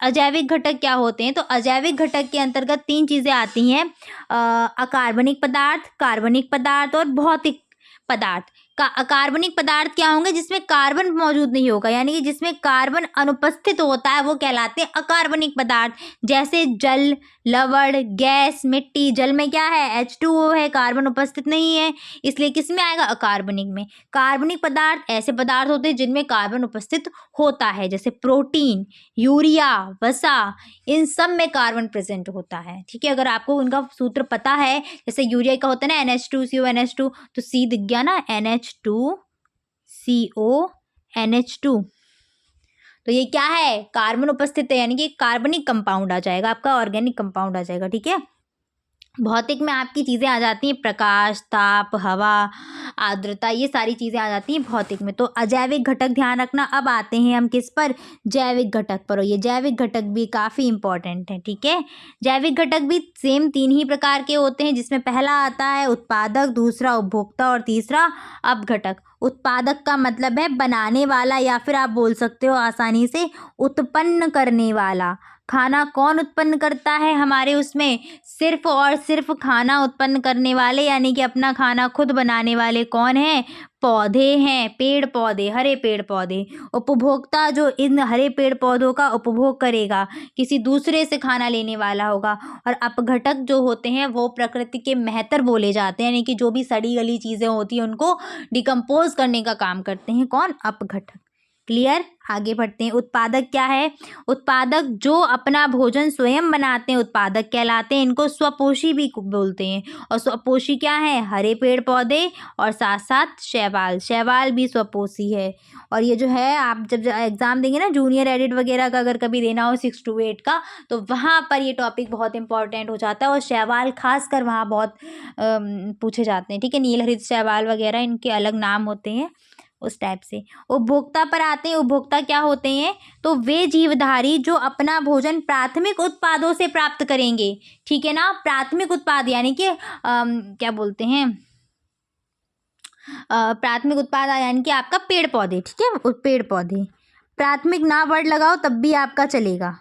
अजैविक घटक क्या होते हैं? तो अजैविक घटक के अंतर्गत 3 चीज़ें आती हैं, अकार्बनिक पदार्थ, कार्बनिक पदार्थ और भौतिक पदार्थ। अकार्बनिक पदार्थ क्या होंगे? जिसमें कार्बन मौजूद नहीं होगा, यानी कि जिसमें कार्बन अनुपस्थित होता है, वो कहलाते हैं अकार्बनिक पदार्थ। जैसे जल, लवण, गैस, मिट्टी। जल में क्या है? H2O है, कार्बन उपस्थित नहीं है, इसलिए किस में आएगा? अकार्बनिक में। कार्बनिक पदार्थ ऐसे पदार्थ होते हैं जिनमें कार्बन उपस्थित होता है, जैसे प्रोटीन, यूरिया, वसा, इन सब में कार्बन प्रेजेंट होता है, ठीक है। अगर आपको उनका सूत्र पता है, जैसे यूरिया का होता है ना NH2CO NH2, तो सी दिख गया ना, NH2CO NH2, तो ये क्या है? कार्बन उपस्थित है, यानी कि कार्बनिक कंपाउंड आ जाएगा, आपका ऑर्गेनिक कंपाउंड आ जाएगा, ठीक है। भौतिक में आपकी चीज़ें आ जाती हैं, प्रकाश, ताप, हवा, आर्द्रता, ये सारी चीज़ें आ जाती हैं भौतिक में। तो अजैविक घटक ध्यान रखना। अब आते हैं हम किस पर? जैविक घटक पर। और ये जैविक घटक भी काफ़ी इंपॉर्टेंट है, ठीक है। जैविक घटक भी सेम 3 ही प्रकार के होते हैं, जिसमें पहला आता है उत्पादक, दूसरा उपभोक्ता और तीसरा अपघटक। उत्पादक का मतलब है बनाने वाला, या फिर आप बोल सकते हो आसानी से उत्पन्न करने वाला। खाना कौन उत्पन्न करता है हमारे उसमें? सिर्फ और सिर्फ खाना उत्पन्न करने वाले, यानी कि अपना खाना खुद बनाने वाले कौन है? पौधे हैं, पेड़ पौधे, हरे पेड़ पौधे। उपभोक्ता जो इन हरे पेड़ पौधों का उपभोग करेगा, किसी दूसरे से खाना लेने वाला होगा। और अपघटक जो होते हैं वो प्रकृति के मेहतर बोले जाते हैं, यानी कि जो भी सड़ी गली चीज़ें होती हैं उनको डिकम्पोज करने का काम करते हैं। कौन? अपघटक। क्लियर? आगे बढ़ते हैं। उत्पादक क्या है? उत्पादक जो अपना भोजन स्वयं बनाते हैं उत्पादक कहलाते हैं। इनको स्वपोषी भी बोलते हैं। और स्वपोषी क्या है? हरे पेड़ पौधे और साथ साथ शैवाल। शैवाल भी स्वपोषी है। और ये जो है, आप जब एग्जाम देंगे ना जूनियर एडिट वगैरह का, अगर कभी देना हो 6 to 8 का, तो वहाँ पर ये टॉपिक बहुत इंपॉर्टेंट हो जाता है। और शैवाल खासकर वहाँ बहुत पूछे जाते हैं, ठीक है। नीलहरित शैवाल वगैरह, इनके अलग नाम होते हैं, उस टाइप से। उपभोक्ता पर आते हैं। उपभोक्ता क्या होते हैं? तो वे जीवधारी जो अपना भोजन प्राथमिक उत्पादों से प्राप्त करेंगे, ठीक है ना। प्राथमिक उत्पाद यानी कि क्या बोलते हैं, प्राथमिक उत्पाद यानी कि आपका पेड़ पौधे, ठीक है। पेड़ पौधे, प्राथमिक ना वर्ड लगाओ तब भी आपका चलेगा,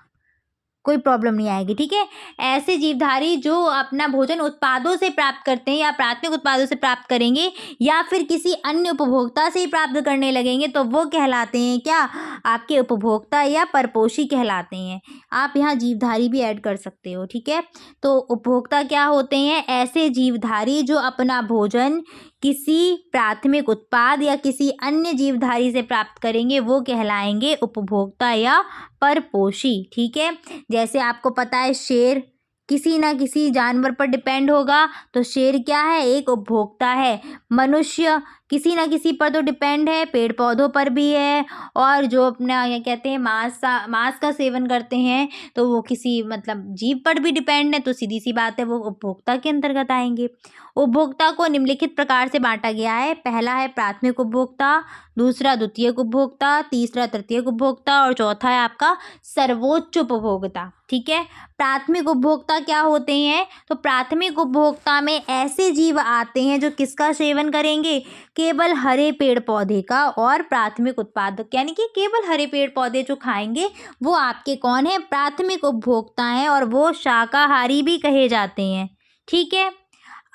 कोई प्रॉब्लम नहीं आएगी, ठीक है। ऐसे जीवधारी जो अपना भोजन उत्पादों से प्राप्त करते हैं, या प्राथमिक उत्पादों से प्राप्त करेंगे, या फिर किसी अन्य उपभोक्ता से ही प्राप्त करने लगेंगे, तो वो कहलाते हैं क्या? आपके उपभोक्ता या परपोषी कहलाते हैं। आप यहाँ जीवधारी भी ऐड कर सकते हो, ठीक है। तो उपभोक्ता क्या होते हैं? ऐसे जीवधारी जो अपना भोजन किसी प्राथमिक उत्पाद या किसी अन्य जीवधारी से प्राप्त करेंगे, वो कहलाएंगे उपभोक्ता या परपोषी, ठीक है। जैसे आपको पता है शेर किसी ना किसी जानवर पर डिपेंड होगा, तो शेर क्या है? एक उपभोक्ता है। मनुष्य किसी ना किसी पर तो डिपेंड है, पेड़ पौधों पर भी है, और जो अपना ये कहते हैं मांस का सेवन करते हैं, तो वो किसी मतलब जीव पर भी डिपेंड है, तो सीधी सी बात है वो उपभोक्ता के अंतर्गत आएंगे। उपभोक्ता को निम्नलिखित प्रकार से बांटा गया है। पहला है प्राथमिक उपभोक्ता, दूसरा द्वितीयक उपभोक्ता, तीसरा तृतीयक उपभोक्ता, और चौथा है आपका सर्वोच्च उपभोक्ता, ठीक है। प्राथमिक उपभोक्ता क्या होते हैं? तो प्राथमिक उपभोक्ता में ऐसे जीव आते हैं जो किसका सेवन करेंगे? केवल हरे पेड़ पौधे का। और प्राथमिक उत्पादक यानी कि केवल हरे पेड़ पौधे जो खाएंगे, वो आपके कौन है? प्राथमिक उपभोक्ता हैं, और वो शाकाहारी भी कहे जाते हैं, ठीक है।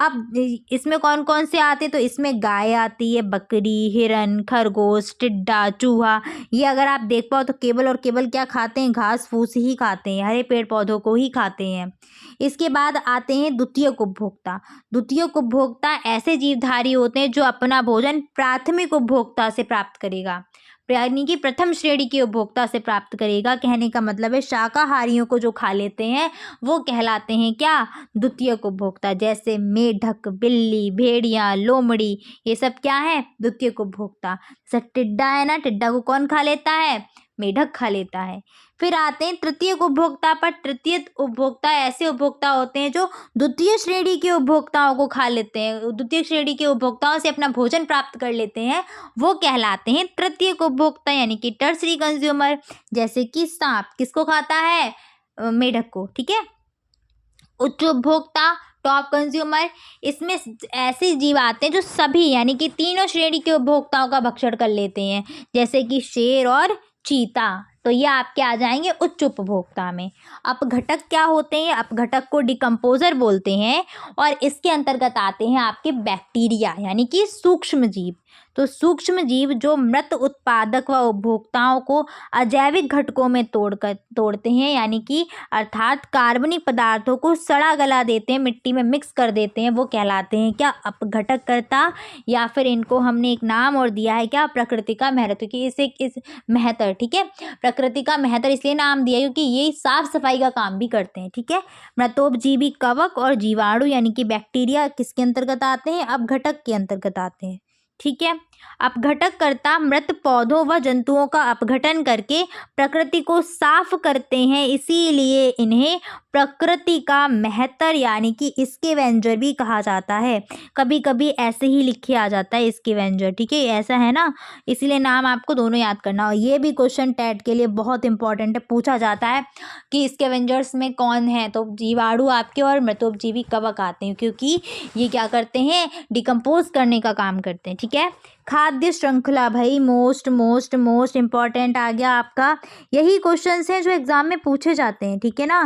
अब इसमें कौन कौन से आते हैं, तो इसमें गाय आती है, बकरी, हिरन, खरगोश, टिड्डा, चूहा। ये अगर आप देख पाओ तो केवल और केवल क्या खाते हैं, घास फूस ही खाते हैं, हरे पेड़ पौधों को ही खाते हैं। इसके बाद आते हैं द्वितीयक उपभोक्ता। द्वितीयक उपभोक्ता ऐसे जीवधारी होते हैं जो अपना भोजन प्राथमिक उपभोक्ता से प्राप्त करेगा, यानी कि प्रथम श्रेणी के उपभोक्ता से प्राप्त करेगा। कहने का मतलब है शाकाहारियों को जो खा लेते हैं वो कहलाते हैं क्या, द्वितीयक उपभोक्ता। जैसे मेढक, बिल्ली, भेड़िया, लोमड़ी, ये सब क्या है, द्वितीयक उपभोक्ता। जैसे टिड्डा है ना, टिड्डा को कौन खा लेता है, मेढक खा लेता है। फिर आते हैं तृतीयक उपभोक्ता पर। तृतीय उपभोक्ता ऐसे उपभोक्ता होते हैं जो द्वितीय श्रेणी के उपभोक्ताओं को खा लेते हैं, द्वितीय श्रेणी के उपभोक्ताओं से अपना भोजन प्राप्त कर लेते हैं, वो कहलाते हैं तृतीयक उपभोक्ता, यानी कि टर्सरी कंज्यूमर। जैसे कि सांप किसको खाता है, मेढक को, ठीक है। उच्च उपभोक्ता, टॉप कंज्यूमर, इसमें ऐसे जीव आते हैं जो सभी यानी कि तीनों श्रेणी के उपभोक्ताओं का भक्षण कर लेते हैं, जैसे कि शेर और चीता। तो ये आपके आ जाएंगे उच्च उपभोक्ता में। अपघटक क्या होते हैं, अपघटक को डिकम्पोजर बोलते हैं, और इसके अंतर्गत आते हैं आपके बैक्टीरिया यानी कि सूक्ष्म जीव। तो सूक्ष्म जीव जो मृत उत्पादक व उपभोक्ताओं को अजैविक घटकों में तोड़ते हैं, यानी कि अर्थात कार्बनिक पदार्थों को सड़ा गला देते हैं, मिट्टी में मिक्स कर देते हैं, वो कहलाते हैं क्या, अपघटककर्ता। या फिर इनको हमने एक नाम और दिया है क्या, प्रकृति का महत्व, कि इस महतर, ठीक है, प्रकृति का महतर इसलिए नाम दिया क्योंकि ये साफ सफाई का काम भी करते हैं, ठीक है। मृतोपजीवी कवक और जीवाणु यानी कि बैक्टीरिया किसके अंतर्गत आते हैं, अपघटक के अंतर्गत आते हैं, ठीक है। अपघटककर्ता मृत पौधों व जंतुओं का अपघटन करके प्रकृति को साफ करते हैं, इसीलिए इन्हें प्रकृति का महतर यानी कि स्कैवेंजर भी कहा जाता है। कभी कभी ऐसे ही लिखे आ जाता है स्कैवेंजर, ठीक है, ऐसा है ना, इसलिए नाम आपको दोनों याद करना। और ये भी क्वेश्चन टेट के लिए बहुत इंपॉर्टेंट है, पूछा जाता है कि स्कैवेंजर्स में कौन है, तो जीवाणु आपके और मृतोपजीवी कवक आते हैं, क्योंकि ये क्या करते हैं, डिकम्पोज करने का काम करते हैं, ठीक है। खाद्य श्रृंखला, भाई मोस्ट इंपॉर्टेंट आ गया आपका। यही क्वेश्चंस हैं जो एग्जाम में पूछे जाते हैं, ठीक है ना,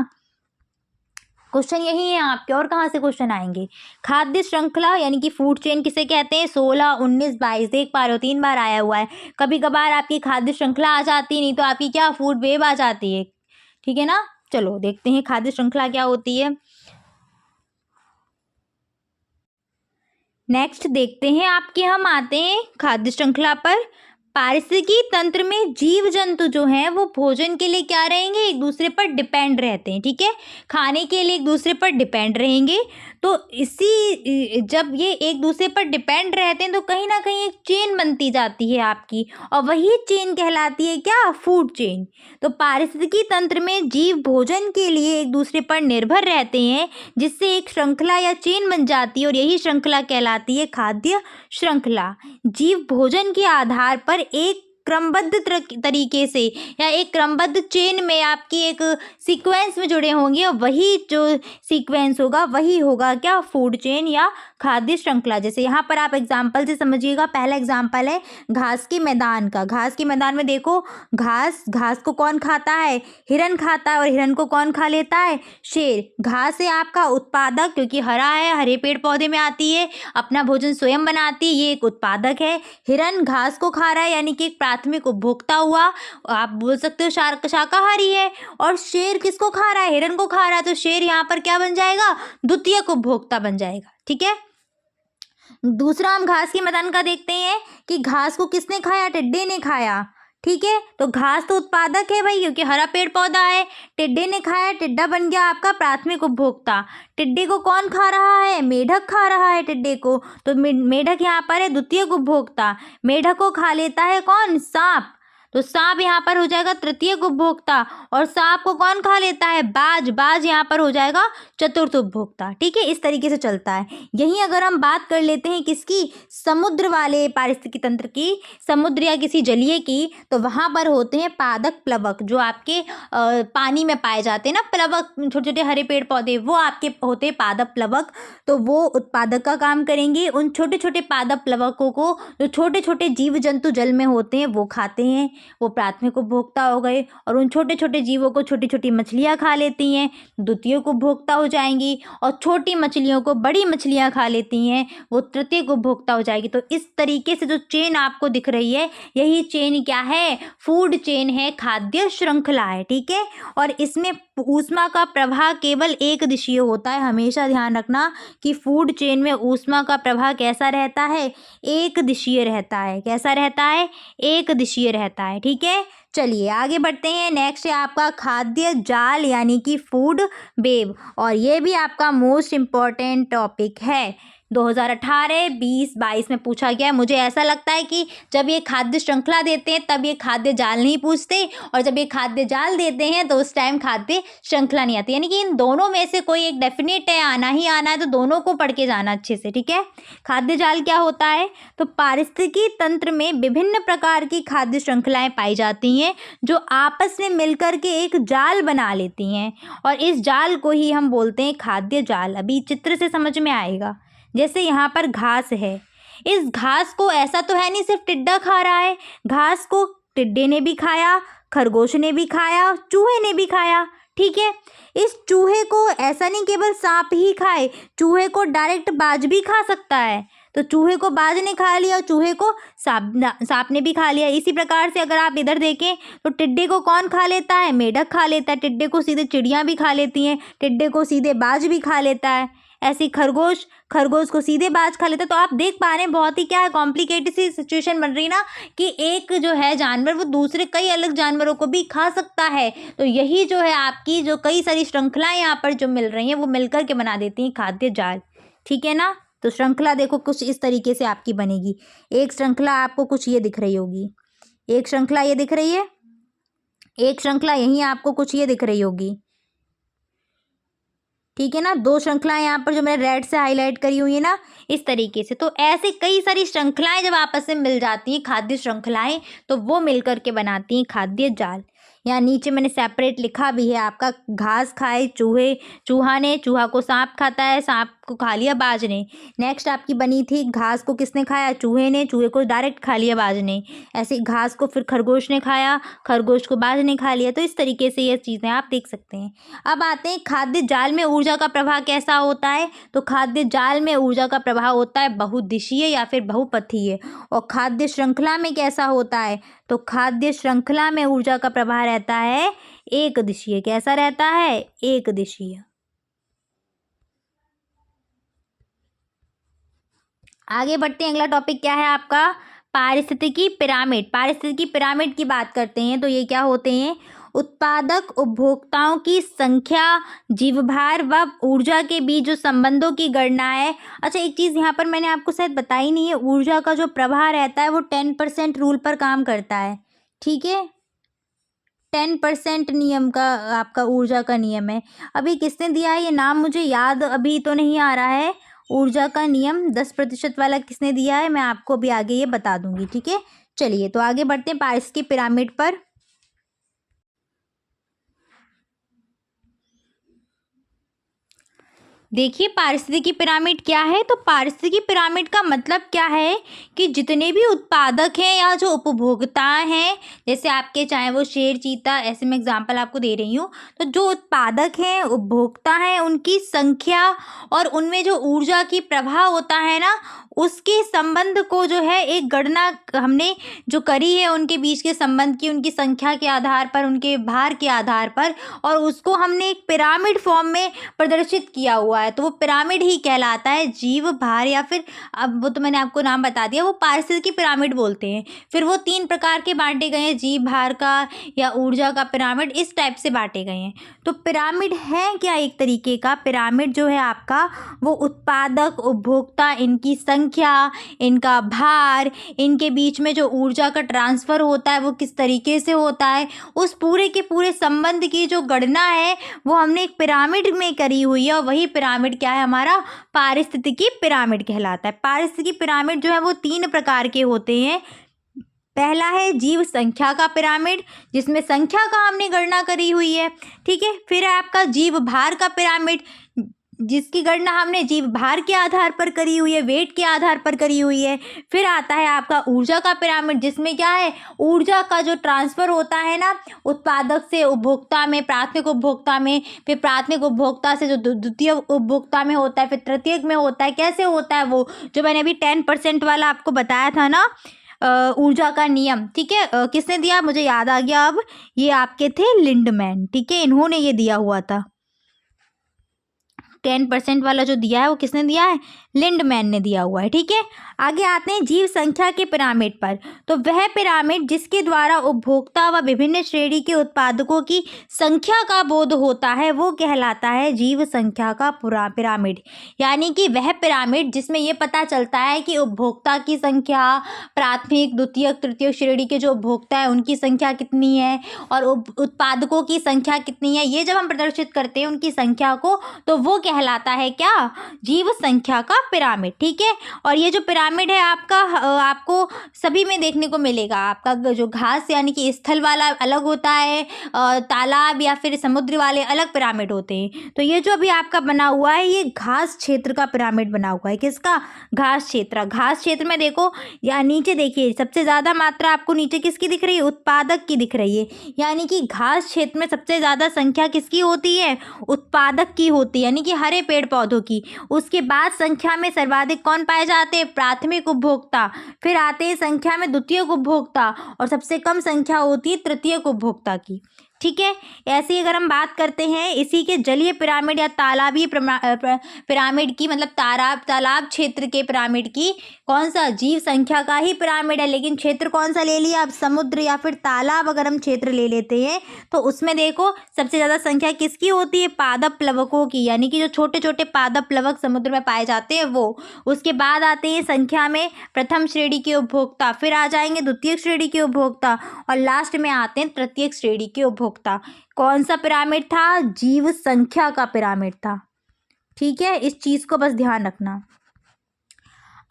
क्वेश्चन यही है आपके, और कहाँ से क्वेश्चन आएंगे। खाद्य श्रृंखला यानी कि फूड चेन किसे कहते हैं, 16, 19, 22 देख पा रहे हो, 3 बार आया हुआ है। कभी कभार आपकी खाद्य श्रृंखला आ जाती, नहीं तो आपकी क्या, फूड वेब आ जाती है, ठीक है ना। चलो देखते हैं खाद्य श्रृंखला क्या होती है। नेक्स्ट देखते हैं आपके, हम आते हैं खाद्य श्रृंखला पर। पारिस्थितिकी तंत्र में जीव जंतु जो हैं वो भोजन के लिए क्या रहेंगे, एक दूसरे पर डिपेंड रहते हैं, ठीक है, खाने के लिए एक दूसरे पर डिपेंड रहेंगे। तो इसी जब ये एक दूसरे पर डिपेंड रहते हैं तो कहीं ना कहीं एक चेन बनती जाती है आपकी, और वही चेन कहलाती है क्या, फूड चेन। तो पारिस्थितिकी तंत्र में जीव भोजन के लिए एक दूसरे पर निर्भर रहते हैं, जिससे एक श्रृंखला या चेन बन जाती है, और यही श्रृंखला कहलाती है खाद्य श्रृंखला। जीव भोजन के आधार पर एक क्रमबद्ध तरीके से या एक क्रमबद्ध चेन में आपकी एक सीक्वेंस में जुड़े होंगे, और वही जो सीक्वेंस होगा वही होगा क्या, फूड चेन या खाद्य श्रृंखला। जैसे यहाँ पर आप एग्जाम्पल से समझिएगा। पहला एग्जाम्पल है घास के मैदान का। घास के मैदान में देखो, घास को कौन खाता है, हिरन खाता है, और हिरन को कौन खा लेता है, शेर। घास है आपका उत्पादक, क्योंकि हरा है, हरे पेड़ पौधे में आती है, अपना भोजन स्वयं बनाती है, ये एक उत्पादक है। हिरन घास को खा रहा है, यानी कि एक प्राथमिक उपभोक्ता हुआ, आप बोल सकते हो शाकाहारी है। और शेर किसको खा रहा है, हिरन को खा रहा है, तो शेर यहाँ पर क्या बन जाएगा, द्वितीयक उपभोक्ता बन जाएगा, ठीक है। दूसरा हम घास के मैदान का देखते हैं कि घास को किसने खाया, टिड्डे ने खाया, ठीक है। तो घास तो उत्पादक है भाई, क्योंकि हरा पेड़ पौधा है, टिड्डे ने खाया, टिड्डा बन गया आपका प्राथमिक उपभोक्ता। टिड्डे को कौन खा रहा है, मेढक खा रहा है टिड्डे को, तो मेढक यहाँ पर है द्वितीयक उपभोक्ता। मेढक को खा लेता है कौन, सांप, तो सांप यहाँ पर हो जाएगा तृतीयक उपभोक्ता। और सांप को कौन खा लेता है, बाज यहाँ पर हो जाएगा चतुर्थ उपभोक्ता, ठीक है। इस तरीके से चलता है। यही अगर हम बात कर लेते हैं किसकी, समुद्र वाले पारिस्थितिकी तंत्र की, समुद्र या किसी जलीय की, तो वहाँ पर होते हैं पादप प्लवक, जो आपके पानी में पाए जाते हैं ना प्लवक, छोटे छोटे हरे पेड़ पौधे, वो आपके होते हैं पादप प्लवक। तो वो उत्पादक का काम करेंगे। उन छोटे छोटे पादप प्लवकों को जो छोटे छोटे जीव जंतु जल में होते हैं वो खाते हैं। वो प्राथमिक उपभोक्ता हो गए, और उन छोटे छोटे जीवों को छोटी छोटी मछलियाँ खा लेती हैं, द्वितीयक उपभोक्ता हो जाएंगी, और छोटी मछलियों को बड़ी मछलियाँ खा लेती हैं, वो तृतीयक उपभोक्ता हो जाएगी। तो इस तरीके से जो चेन आपको दिख रही है, यही चेन क्या है, फूड चेन है, खाद्य श्रृंखला है। ठीक है, और इसमें ऊष्मा का प्रवाह केवल एक दिशीय होता है। हमेशा ध्यान रखना कि फूड चेन में ऊष्मा का प्रवाह कैसा रहता है, एक दिशीय रहता है। कैसा रहता है, एक दिशीय रहता है। ठीक है, चलिए आगे बढ़ते हैं। नेक्स्ट है आपका खाद्य जाल यानी कि फूड वेब, और ये भी आपका मोस्ट इम्पॉर्टेंट टॉपिक है। 2018, 20, 22 में पूछा गया है। मुझे ऐसा लगता है कि जब ये खाद्य श्रृंखला देते हैं तब ये खाद्य जाल नहीं पूछते, और जब ये खाद्य जाल देते हैं तो उस टाइम खाद्य श्रृंखला नहीं आती। यानी कि इन दोनों में से कोई एक डेफिनेट है, आना ही आना है, तो दोनों को पढ़ के जाना अच्छे से। ठीक है, खाद्य जाल क्या होता है, तो पारिस्थितिकी तंत्र में विभिन्न प्रकार की खाद्य श्रृंखलाएं पाई जाती हैं जो आपस में मिलकर के एक जाल बना लेती हैं, और इस जाल को ही हम बोलते हैं खाद्य जाल। अभी चित्र से समझ में आएगा। जैसे यहाँ पर घास है, इस घास को ऐसा तो है नहीं सिर्फ टिड्डा खा रहा है, घास को टिड्डे ने भी खाया, खरगोश ने भी खाया, चूहे ने भी खाया। ठीक है, इस चूहे को ऐसा नहीं केवल सांप ही खाए, चूहे को डायरेक्ट बाज भी खा सकता है। तो चूहे को बाज ने खा लिया और चूहे को सांप ने भी खा लिया। इसी प्रकार से अगर आप इधर देखें तो टिड्डे को कौन खा लेता है, मेढक खा लेता है। टिड्डे को सीधे चिड़ियाँ भी खा लेती हैं, टिड्डे को सीधे बाज भी खा लेता है। ऐसी खरगोश को सीधे बाज खा लेता है। तो आप देख पा रहे हैं बहुत ही क्या है, कॉम्प्लिकेटेड सी सिचुएशन बन रही ना, कि एक जो है जानवर वो दूसरे कई अलग जानवरों को भी खा सकता है। तो यही जो है आपकी जो कई सारी श्रृंखलाएं यहाँ पर जो मिल रही हैं वो मिलकर के बना देती हैं खाद्य जाल। ठीक है ना, तो श्रृंखला देखो कुछ इस तरीके से आपकी बनेगी। एक श्रृंखला आपको कुछ ये दिख रही होगी, एक श्रृंखला ये दिख रही है, एक श्रृंखला यहीं आपको कुछ ये दिख रही होगी। ठीक है ना, दो श्रृंखलाएं यहाँ पर जो मैंने रेड से हाईलाइट करी हुई है ना, इस तरीके से। तो ऐसे कई सारी श्रृंखलाएं जब आपस में मिल जाती हैं, खाद्य श्रृंखलाएं, तो वो मिलकर के बनाती हैं खाद्य जाल। यहाँ नीचे मैंने सेपरेट लिखा भी है आपका, घास खाए चूहा ने, चूहा को सांप खाता है, सांप को खा लिया बाज ने। नेक्स्ट आपकी बनी थी घास को किसने खाया, चूहे ने, चूहे को डायरेक्ट खा लिया बाज ने। ऐसे घास को फिर खरगोश ने खाया, खरगोश को बाज ने खा लिया। तो इस तरीके से ये चीज़ें आप देख सकते हैं। अब आते हैं खाद्य जाल में ऊर्जा का प्रवाह कैसा होता है। तो खाद्य जाल में ऊर्जा का प्रवाह होता है बहुदिशीय या फिर बहुपथीय। और खाद्य श्रृंखला में कैसा होता है, तो खाद्य श्रृंखला में ऊर्जा का प्रवाह रहता है एक दिशीय। कैसा रहता है, एक दिशीय। आगे बढ़ते हैं, अगला टॉपिक क्या है आपका, पारिस्थितिकी पिरामिड। पारिस्थितिकी पिरामिड की बात करते हैं तो ये क्या होते हैं, उत्पादक उपभोक्ताओं की संख्या, जीवभार व ऊर्जा के बीच जो संबंधों की गणना है। अच्छा, एक चीज़ यहाँ पर मैंने आपको शायद बताई नहीं है, ऊर्जा का जो प्रवाह रहता है वो 10% रूल पर काम करता है। ठीक है, 10% नियम का आपका ऊर्जा का नियम है। अभी किसने दिया है ये नाम, मुझे याद अभी तो नहीं आ रहा है। ऊर्जा का नियम 10% वाला किसने दिया है, मैं आपको अभी आगे ये बता दूंगी। ठीक है, चलिए तो आगे बढ़ते हैं पारिस्थितिकी पिरामिड पर। देखिए पारिस्थितिकी पिरामिड क्या है, तो पारिस्थितिकी पिरामिड का मतलब क्या है कि जितने भी उत्पादक हैं या जो उपभोक्ता हैं, जैसे आपके चाहे वो शेर, चीता, ऐसे मैं एग्जांपल आपको दे रही हूँ, तो जो उत्पादक हैं, उपभोक्ता हैं, उनकी संख्या और उनमें जो ऊर्जा की प्रवाह होता है ना, उसके संबंध को जो है एक गणना हमने जो करी है उनके बीच के संबंध की, उनकी संख्या के आधार पर, उनके भार के आधार पर, और उसको हमने एक पिरामिड फॉर्म में प्रदर्शित किया हुआ है। तो वो पिरामिड ही कहलाता है। जीव भार या फिर, अब वो तो मैंने आपको नाम बता दिया, वो पारिस्थितिकी पिरामिड बोलते हैं। फिर वो 3 प्रकार के बांटे गए हैं, जीव भार का या ऊर्जा का पिरामिड, इस टाइप से बांटे गए हैं। तो पिरामिड है क्या, एक तरीके का पिरामिड जो है आपका, वो उत्पादक, उपभोक्ता, इनकी संख्या, इनका भार, इनके बीच में जो ऊर्जा का ट्रांसफ़र होता है वो किस तरीके से होता है, उस पूरे के पूरे संबंध की जो गणना है वो हमने एक पिरामिड में करी हुई है। और वही पिरामिड क्या है हमारा, पारिस्थितिकी पिरामिड कहलाता है। पारिस्थितिकी पिरामिड जो है वो 3 प्रकार के होते हैं। पहला है जीव संख्या का पिरामिड, जिसमें संख्या का हमने गणना करी हुई है। ठीक है, फिर है आपका जीव भार का पिरामिड, जिसकी गणना हमने जीव भार के आधार पर करी हुई है, वेट के आधार पर करी हुई है। फिर आता है आपका ऊर्जा का पिरामिड, जिसमें क्या है, ऊर्जा का जो ट्रांसफ़र होता है ना उत्पादक से उपभोक्ता में, प्राथमिक उपभोक्ता में, फिर प्राथमिक उपभोक्ता से जो द्वितीय उपभोक्ता में होता है, फिर तृतीयक में होता है। कैसे होता है वो, जो मैंने अभी 10% वाला आपको बताया था ना ऊर्जा का नियम, ठीक है। किसने दिया, मुझे याद आ गया अब, ये आपके थे लिंडमैन, ठीक है, इन्होंने ये दिया हुआ था। 10% वाला जो दिया है वो किसने दिया है, लिंडमैन ने दिया हुआ है, ठीक है। आगे आते हैं जीव संख्या के पिरामिड पर। तो वह पिरामिड जिसके द्वारा उपभोक्ता व विभिन्न श्रेणी के उत्पादकों की संख्या का बोध होता है वो कहलाता है जीव संख्या का पूरा पिरामिड। यानी कि वह पिरामिड जिसमें ये पता चलता है कि उपभोक्ता की संख्या, प्राथमिक, द्वितीयक, तृतीयक श्रेणी के जो उपभोक्ता है उनकी संख्या कितनी है और उत्पादकों की संख्या कितनी है, ये जब हम प्रदर्शित करते हैं उनकी संख्या को, तो वो कहलाता है क्या, जीव संख्या का पिरामिड, ठीक है। और ये जो पिरामिड है आपका आपको सभी में देखने को मिलेगा। आपका जो घास यानी कि स्थल वाला अलग होता है, तालाब या फिर समुद्र वाले अलग पिरामिड होते हैं। तो ये जो अभी आपका बना हुआ है ये घास क्षेत्र का पिरामिड बना हुआ है। किसका, घास क्षेत्र। घास क्षेत्र में देखो या नीचे देखिए, सबसे ज़्यादा मात्रा आपको नीचे किसकी दिख रही है, उत्पादक की दिख रही है। यानी कि घास क्षेत्र में सबसे ज़्यादा संख्या किसकी होती है, उत्पादक की होती है, यानी कि हरे पेड़ पौधों की। उसके बाद संख्या में सर्वाधिक कौन पाए जाते हैं, प्राथमिक उपभोक्ता। फिर आते हैं संख्या में द्वितीयक उपभोक्ता और सबसे कम संख्या होती है तृतीयक उपभोक्ता की, ठीक है। ऐसे ही अगर हम बात करते हैं इसी के जलीय पिरामिड या तालाबी पिरामिड की, मतलब तालाब क्षेत्र के पिरामिड की, कौन सा, जीव संख्या का ही पिरामिड है, लेकिन क्षेत्र कौन सा ले लिया, अब समुद्र या फिर तालाब अगर हम क्षेत्र ले लेते हैं तो उसमें देखो सबसे ज़्यादा संख्या किसकी होती है, पादप प्लवकों की, यानी कि जो छोटे छोटे पादप प्लवक समुद्र में पाए जाते हैं वो। उसके बाद आते हैं संख्या में प्रथम श्रेणी के उपभोक्ता, फिर आ जाएंगे द्वितीय श्रेणी के उपभोक्ता और लास्ट में आते हैं तृतीय श्रेणी के उपभोक्ता। कौन सा पिरामिड था, जीव संख्या का पिरामिड था, ठीक है। इस चीज को बस ध्यान रखना।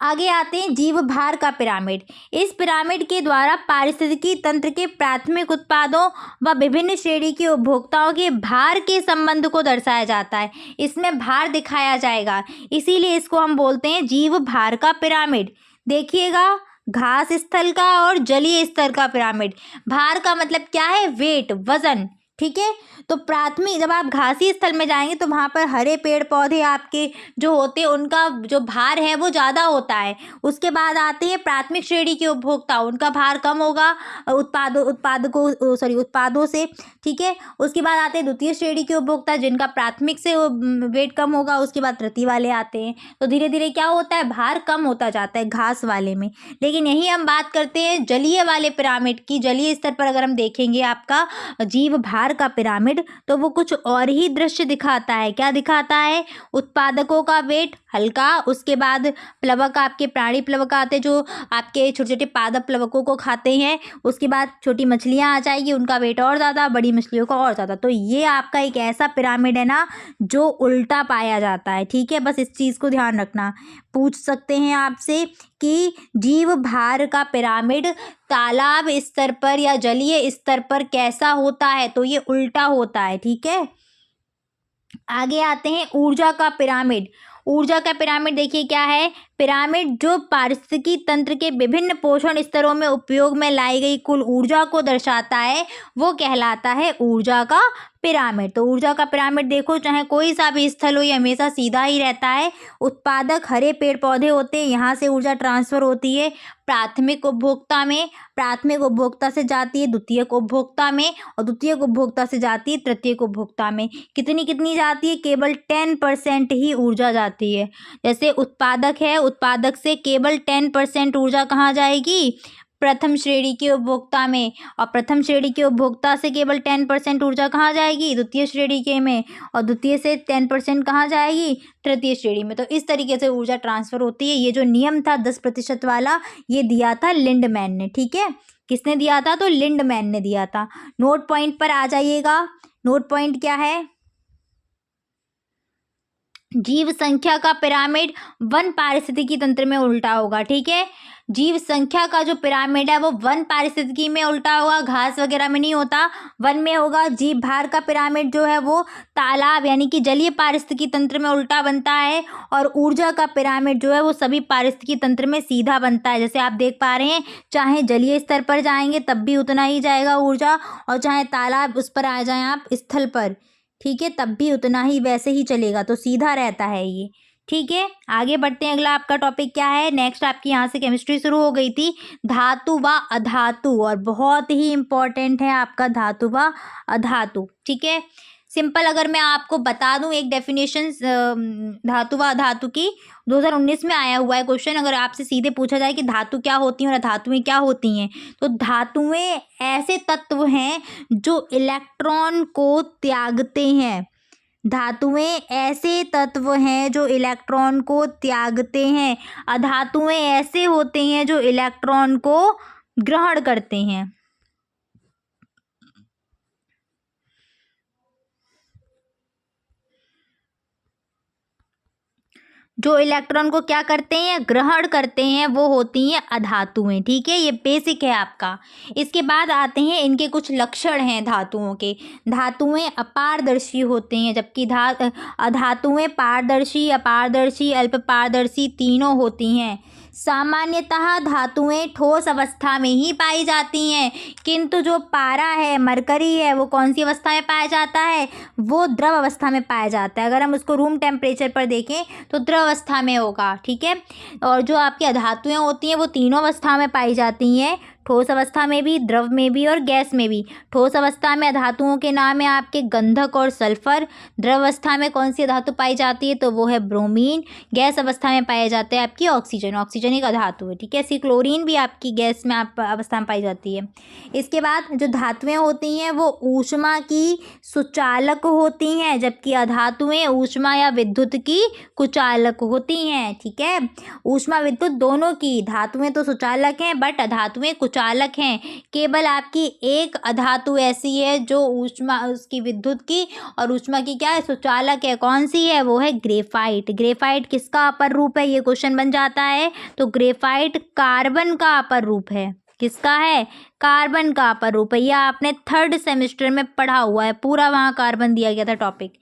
आगे आते हैं जीव भार का पिरामिड। इस पिरामिड के द्वारा पारिस्थितिकी तंत्र के प्राथमिक उत्पादों व विभिन्न श्रेणी के उपभोक्ताओं के भार के संबंध को दर्शाया जाता है। इसमें भार दिखाया जाएगा, इसीलिए इसको हम बोलते हैं जीव भार का पिरामिड। देखिएगा, घास स्थल का और जलीय स्तर का पिरामिड। भार का मतलब क्या है, वेट, वजन, ठीक है। तो प्राथमिक, जब आप घासी स्थल में जाएंगे तो वहाँ पर हरे पेड़ पौधे आपके जो होते हैं उनका जो भार है वो ज़्यादा होता है। उसके बाद आते हैं प्राथमिक श्रेणी के उपभोक्ता, उनका भार कम होगा उत्पादों से, ठीक है। उसके बाद आते हैं द्वितीय श्रेणी के उपभोक्ता जिनका प्राथमिक से वेट कम होगा। उसके बाद तृतीय वाले आते हैं। तो धीरे धीरे क्या होता है, भार कम होता जाता है घास वाले में। लेकिन यही हम बात करते हैं जलीय वाले पिरामिड की। जलीय स्तर पर अगर हम देखेंगे आपका जीव भार का पिरामिड, तो वो कुछ और ही दृश्य दिखाता है। क्या दिखाता है, उत्पादकों का वेट हल्का, उसके बाद प्लवक, आपके प्राणी प्लवक आते जो आपके छोटे छोटे पादप प्लवकों को खाते हैं। उसके बाद छोटी मछलियां आ जाएगी, उनका वेट और ज़्यादा, बड़ी मछलियों का और ज़्यादा। तो ये आपका एक ऐसा पिरामिड है ना जो उल्टा पाया जाता है, ठीक है। बस इस चीज़ को ध्यान रखना। पूछ सकते हैं आपसे कि जीव भार का पिरामिड तालाब स्तर पर या जलीय स्तर पर कैसा होता है, तो ये उल्टा होता है, ठीक है। आगे आते हैं ऊर्जा का पिरामिड। ऊर्जा का पिरामिड देखिए क्या है, पिरामिड जो पारिस्थितिकी तंत्र के विभिन्न पोषण स्तरों में उपयोग में लाई गई कुल ऊर्जा को दर्शाता है, वो कहलाता है ऊर्जा का पिरामिड। तो ऊर्जा का पिरामिड देखो, चाहे कोई सा भी स्थल हो ये हमेशा सीधा ही रहता है। उत्पादक हरे पेड़ पौधे होते हैं, यहाँ से ऊर्जा ट्रांसफर होती है प्राथमिक उपभोक्ता में, प्राथमिक उपभोक्ता से जाती है द्वितीयक उपभोक्ता में और द्वितीयक उपभोक्ता से जाती है तृतीयक उपभोक्ता में। कितनी कितनी जाती है, केवल 10% ही ऊर्जा जाती है। जैसे उत्पादक है, उत्पादक से केवल 10% ऊर्जा कहाँ जाएगी, प्रथम श्रेणी के उपभोक्ता में, और प्रथम श्रेणी के उपभोक्ता से केवल 10% ऊर्जा कहाँ जाएगी, द्वितीय श्रेणी के में, और द्वितीय से 10% कहाँ जाएगी, तृतीय श्रेणी में। तो इस तरीके से ऊर्जा ट्रांसफर होती है। ये जो नियम था 10% वाला, ये दिया था लिंडमैन ने, ठीक है। किसने दिया था, तो लिंडमैन ने दिया था। नोट पॉइंट पर आ जाइएगा। नोट पॉइंट क्या है, जीव संख्या का पिरामिड वन पारिस्थितिकी तंत्र में उल्टा होगा। ठीक है, जीव संख्या का जो पिरामिड है वो वन पारिस्थितिकी में उल्टा होगा, घास वगैरह में नहीं होता, वन में होगा। जीव भार का पिरामिड जो है वो तालाब यानी कि जलीय पारिस्थितिकी तंत्र में उल्टा बनता है। और ऊर्जा का पिरामिड जो है वो सभी पारिस्थितिकी तंत्र में सीधा बनता है। जैसे आप देख पा रहे हैं, चाहे जलीय स्तर पर जाएंगे तब भी उतना ही जाएगा ऊर्जा, और चाहे तालाब उस पर आ जाएं आप स्थल पर, ठीक है, तब भी उतना ही वैसे ही चलेगा, तो सीधा रहता है ये। ठीक है, आगे बढ़ते हैं। अगला आपका टॉपिक क्या है? नेक्स्ट आपकी यहाँ से केमिस्ट्री शुरू हो गई थी, धातु व अधातु, और बहुत ही इंपॉर्टेंट है आपका धातु व अधातु। ठीक है, सिंपल अगर मैं आपको बता दूं एक डेफिनेशन धातु व अधातु की, 2019 में आया हुआ है क्वेश्चन। अगर आपसे सीधे पूछा जाए कि धातु क्या होती हैं और अधातुएं क्या होती हैं, तो धातुएं ऐसे तत्व हैं जो इलेक्ट्रॉन को त्यागते हैं। धातुएं ऐसे तत्व हैं जो इलेक्ट्रॉन को त्यागते हैं। अधातुएं ऐसे होते हैं जो इलेक्ट्रॉन को ग्रहण करते हैं। जो इलेक्ट्रॉन को क्या करते हैं? ग्रहण करते हैं, वो होती हैं अधातुएं। ठीक है, ये बेसिक है आपका। इसके बाद आते हैं इनके कुछ लक्षण हैं धातुओं के। धातुएं अपारदर्शी होते हैं, जबकि अधातुएं पारदर्शी, अपारदर्शी, अल्प पारदर्शी तीनों होती हैं। सामान्यतः धातुएं ठोस अवस्था में ही पाई जाती हैं, किंतु जो पारा है, मरकरी है, वो कौन सी अवस्था में पाया जाता है? वो द्रव अवस्था में पाया जाता है। अगर हम उसको रूम टेम्परेचर पर देखें तो द्रव अवस्था में होगा। ठीक है, और जो आपकी अधातुएं होती हैं वो तीनों अवस्था में पाई जाती हैं, ठोस अवस्था में भी, द्रव में भी और गैस में भी। ठोस अवस्था में अधातुओं के नाम है आपके गंधक और सल्फर। द्रव अवस्था में कौन सी धातु पाई जाती है? तो वो है ब्रोमीन। गैस अवस्था में पाया जाता है आपकी ऑक्सीजन। ऑक्सीजन एक अधातु है। ठीक है, ऐसी क्लोरीन भी आपकी गैस में अवस्था में पाई जाती है। इसके बाद जो धातुएं होती हैं वो ऊष्मा की सुचालक होती हैं, जबकि अधातुएं ऊष्मा या विद्युत की कुचालक होती हैं। ठीक है, ऊष्मा विद्युत दोनों की। धातुएं तो सुचालक हैं बट अधातुएं कुचालक हैं। केवल आपकी एक अधातु ऐसी है जो ऊष्मा उसकी विद्युत की और ऊष्मा की क्या है? सुचालक है। कौन सी है? वो है ग्रेफाइट। ग्रेफाइट किसका अपर रूप है? ये क्वेश्चन बन जाता है। तो ग्रेफाइट कार्बन का अपर रूप है। किसका है? कार्बन का अपर रूप है। यह आपने थर्ड सेमेस्टर में पढ़ा हुआ है, पूरा वहाँ कार्बन दिया गया था टॉपिक।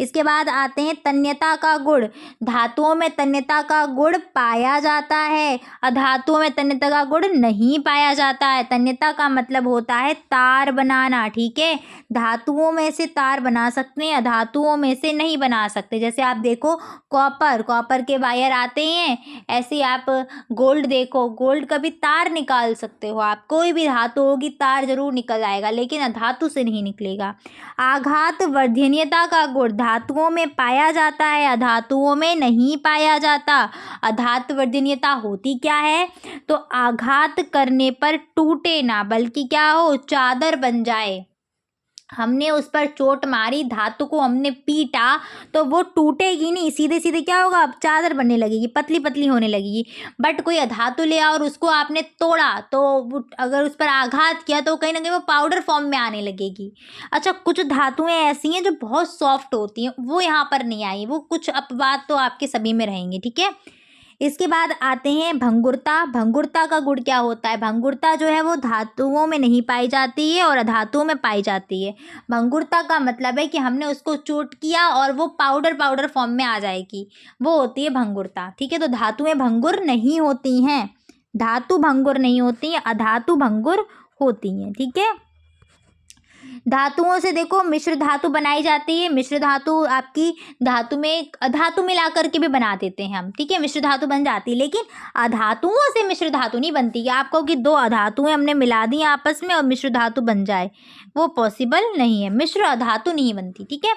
इसके बाद आते हैं तन्यता का गुण। धातुओं में तन्यता का गुण पाया जाता है, अधातुओं में तन्यता का गुण नहीं पाया जाता है। तन्यता का मतलब होता है तार बनाना। ठीक है, धातुओं में से तार बना सकते हैं, अधातुओं में से नहीं बना सकते। जैसे आप देखो कॉपर के वायर आते हैं, ऐसे आप गोल्ड देखो, गोल्ड का भी तार निकाल सकते हो आप। कोई भी धातु होगी तार जरूर निकल आएगा, लेकिन अधातु से नहीं निकलेगा। आघात वर्धनीयता का गुण धातुओं में पाया जाता है, अधातुओं में नहीं पाया जाता। आघात वर्धनीयता होती क्या है? तो आघात करने पर टूटे ना, बल्कि क्या हो? चादर बन जाए। हमने उस पर चोट मारी, धातु को हमने पीटा, तो वो टूटेगी नहीं, सीधे सीधे क्या होगा? अब चादर बनने लगेगी, पतली पतली होने लगेगी। बट कोई धातु ले और उसको आपने तोड़ा, तो अगर उस पर आघात किया तो कहीं ना कहीं वो पाउडर फॉर्म में आने लगेगी। अच्छा, कुछ धातुएं ऐसी हैं जो बहुत सॉफ्ट होती हैं, वो यहाँ पर नहीं आई। वो कुछ अपवाद तो आपके सभी में रहेंगे। ठीक है, इसके बाद आते हैं भंगुरता। भंगुरता का गुण क्या होता है? भंगुरता जो है वो धातुओं में नहीं पाई जाती है और अधातुओं में पाई जाती है। भंगुरता का मतलब है कि हमने उसको चोट किया और वो पाउडर फॉर्म में आ जाएगी, वो होती है भंगुरता। ठीक है, तो धातुएं भंगुर नहीं होती हैं, धातु भंगुर नहीं होती हैं, अधातु भंगुर होती हैं। ठीक है, धातुओं से देखो मिश्र धातु बनाई जाती है। मिश्र धातु आपकी धातु में अधातु मिला करके भी बना देते हैं हम। ठीक है, मिश्र धातु बन जाती है, लेकिन अधातुओं से मिश्र धातु नहीं बनती। आप कहो कि दो अधातुएं हमने मिला दी आपस में और मिश्र धातु बन जाए, वो पॉसिबल नहीं है। मिश्र अधातु नहीं बनती। ठीक है,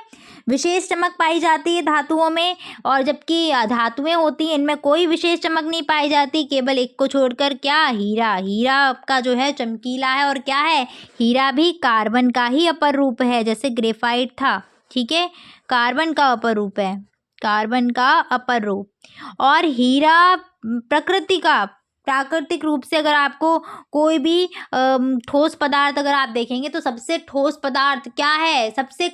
विशेष चमक पाई जाती है धातुओं में, और जबकि धातुएं होती हैं इनमें कोई विशेष चमक नहीं पाई जाती, केवल एक को छोड़कर। क्या? हीरा। हीरा का जो है चमकीला है, और क्या है? हीरा भी कार्बन का ही अपर रूप है, जैसे ग्रेफाइट था। ठीक है, कार्बन का अपर रूप है, कार्बन का अपर रूप। और हीरा प्रकृति का प्राकृतिक रूप से अगर आपको कोई भी ठोस पदार्थ अगर आप देखेंगे तो सबसे ठोस पदार्थ क्या है, सबसे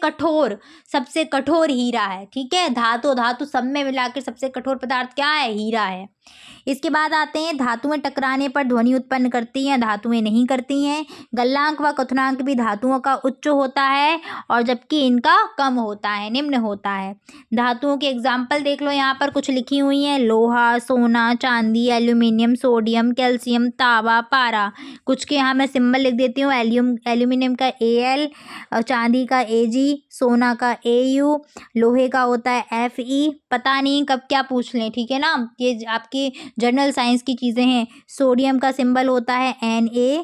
कठोर हीरा है। ठीक है, धातु सब में मिलाकर सबसे कठोर पदार्थ क्या है, हीरा है। इसके बाद आते हैं धातुएं टकराने पर ध्वनि उत्पन्न करती हैं, धातुएं नहीं करती हैं। गलनांक व क्वथनांक भी धातुओं का उच्च होता है और जबकि इनका कम होता है, निम्न होता है। धातुओं के एग्जाम्पल देख लो, यहाँ पर कुछ लिखी हुई हैं, लोहा, सोना, चांदी, एल्यूमिनियम, सोडियम, कैल्शियम, तांबा, पारा। कुछ के यहाँ मैं सिंबल लिख देती हूँ, एल्यूमिनियम का AL, चांदी का AG, सोना का AU, लोहे का होता है FE। पता नहीं कब क्या पूछ लें, ठीक है ना, ये आपकी जनरल साइंस की चीज़ें हैं। सोडियम का सिंबल होता है Na,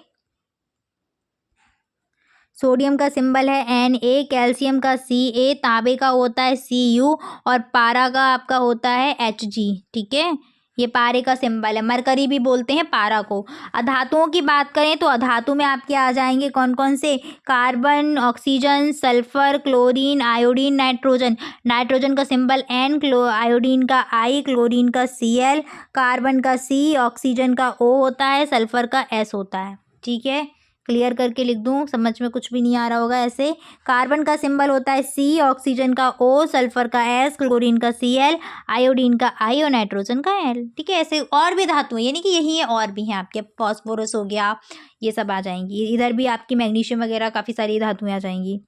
सोडियम का सिंबल है Na, कैल्शियम का Ca, तांबे का होता है Cu और पारा का आपका होता है Hg। ठीक है, ये पारे का सिंबल है, मरकरी भी बोलते हैं पारा को। अधातुओं की बात करें तो अधातु में आपके आ जाएंगे कौन कौन से, carbon, oxygen, sulphur, chlorine, iodine, nitrogen. Nitrogen का सिंबल N, आयोडीन का I, क्लोरीन का Cl, कार्बन का C, ऑक्सीजन का O होता है, सल्फर का S होता है। ठीक है, क्लियर करके लिख दूं, समझ में कुछ भी नहीं आ रहा होगा ऐसे। कार्बन का सिंबल होता है C, ऑक्सीजन का O, सल्फर का S, क्लोरीन का Cl, आयोडीन का I और नाइट्रोजन का L। ठीक है, ऐसे और भी धातु हैं, यानी कि यही है, और भी हैं आपके, फॉस्फोरस हो गया, ये सब आ जाएंगी। इधर भी आपकी मैग्नीशियम वगैरह काफ़ी सारी धातुएं आ जाएंगी।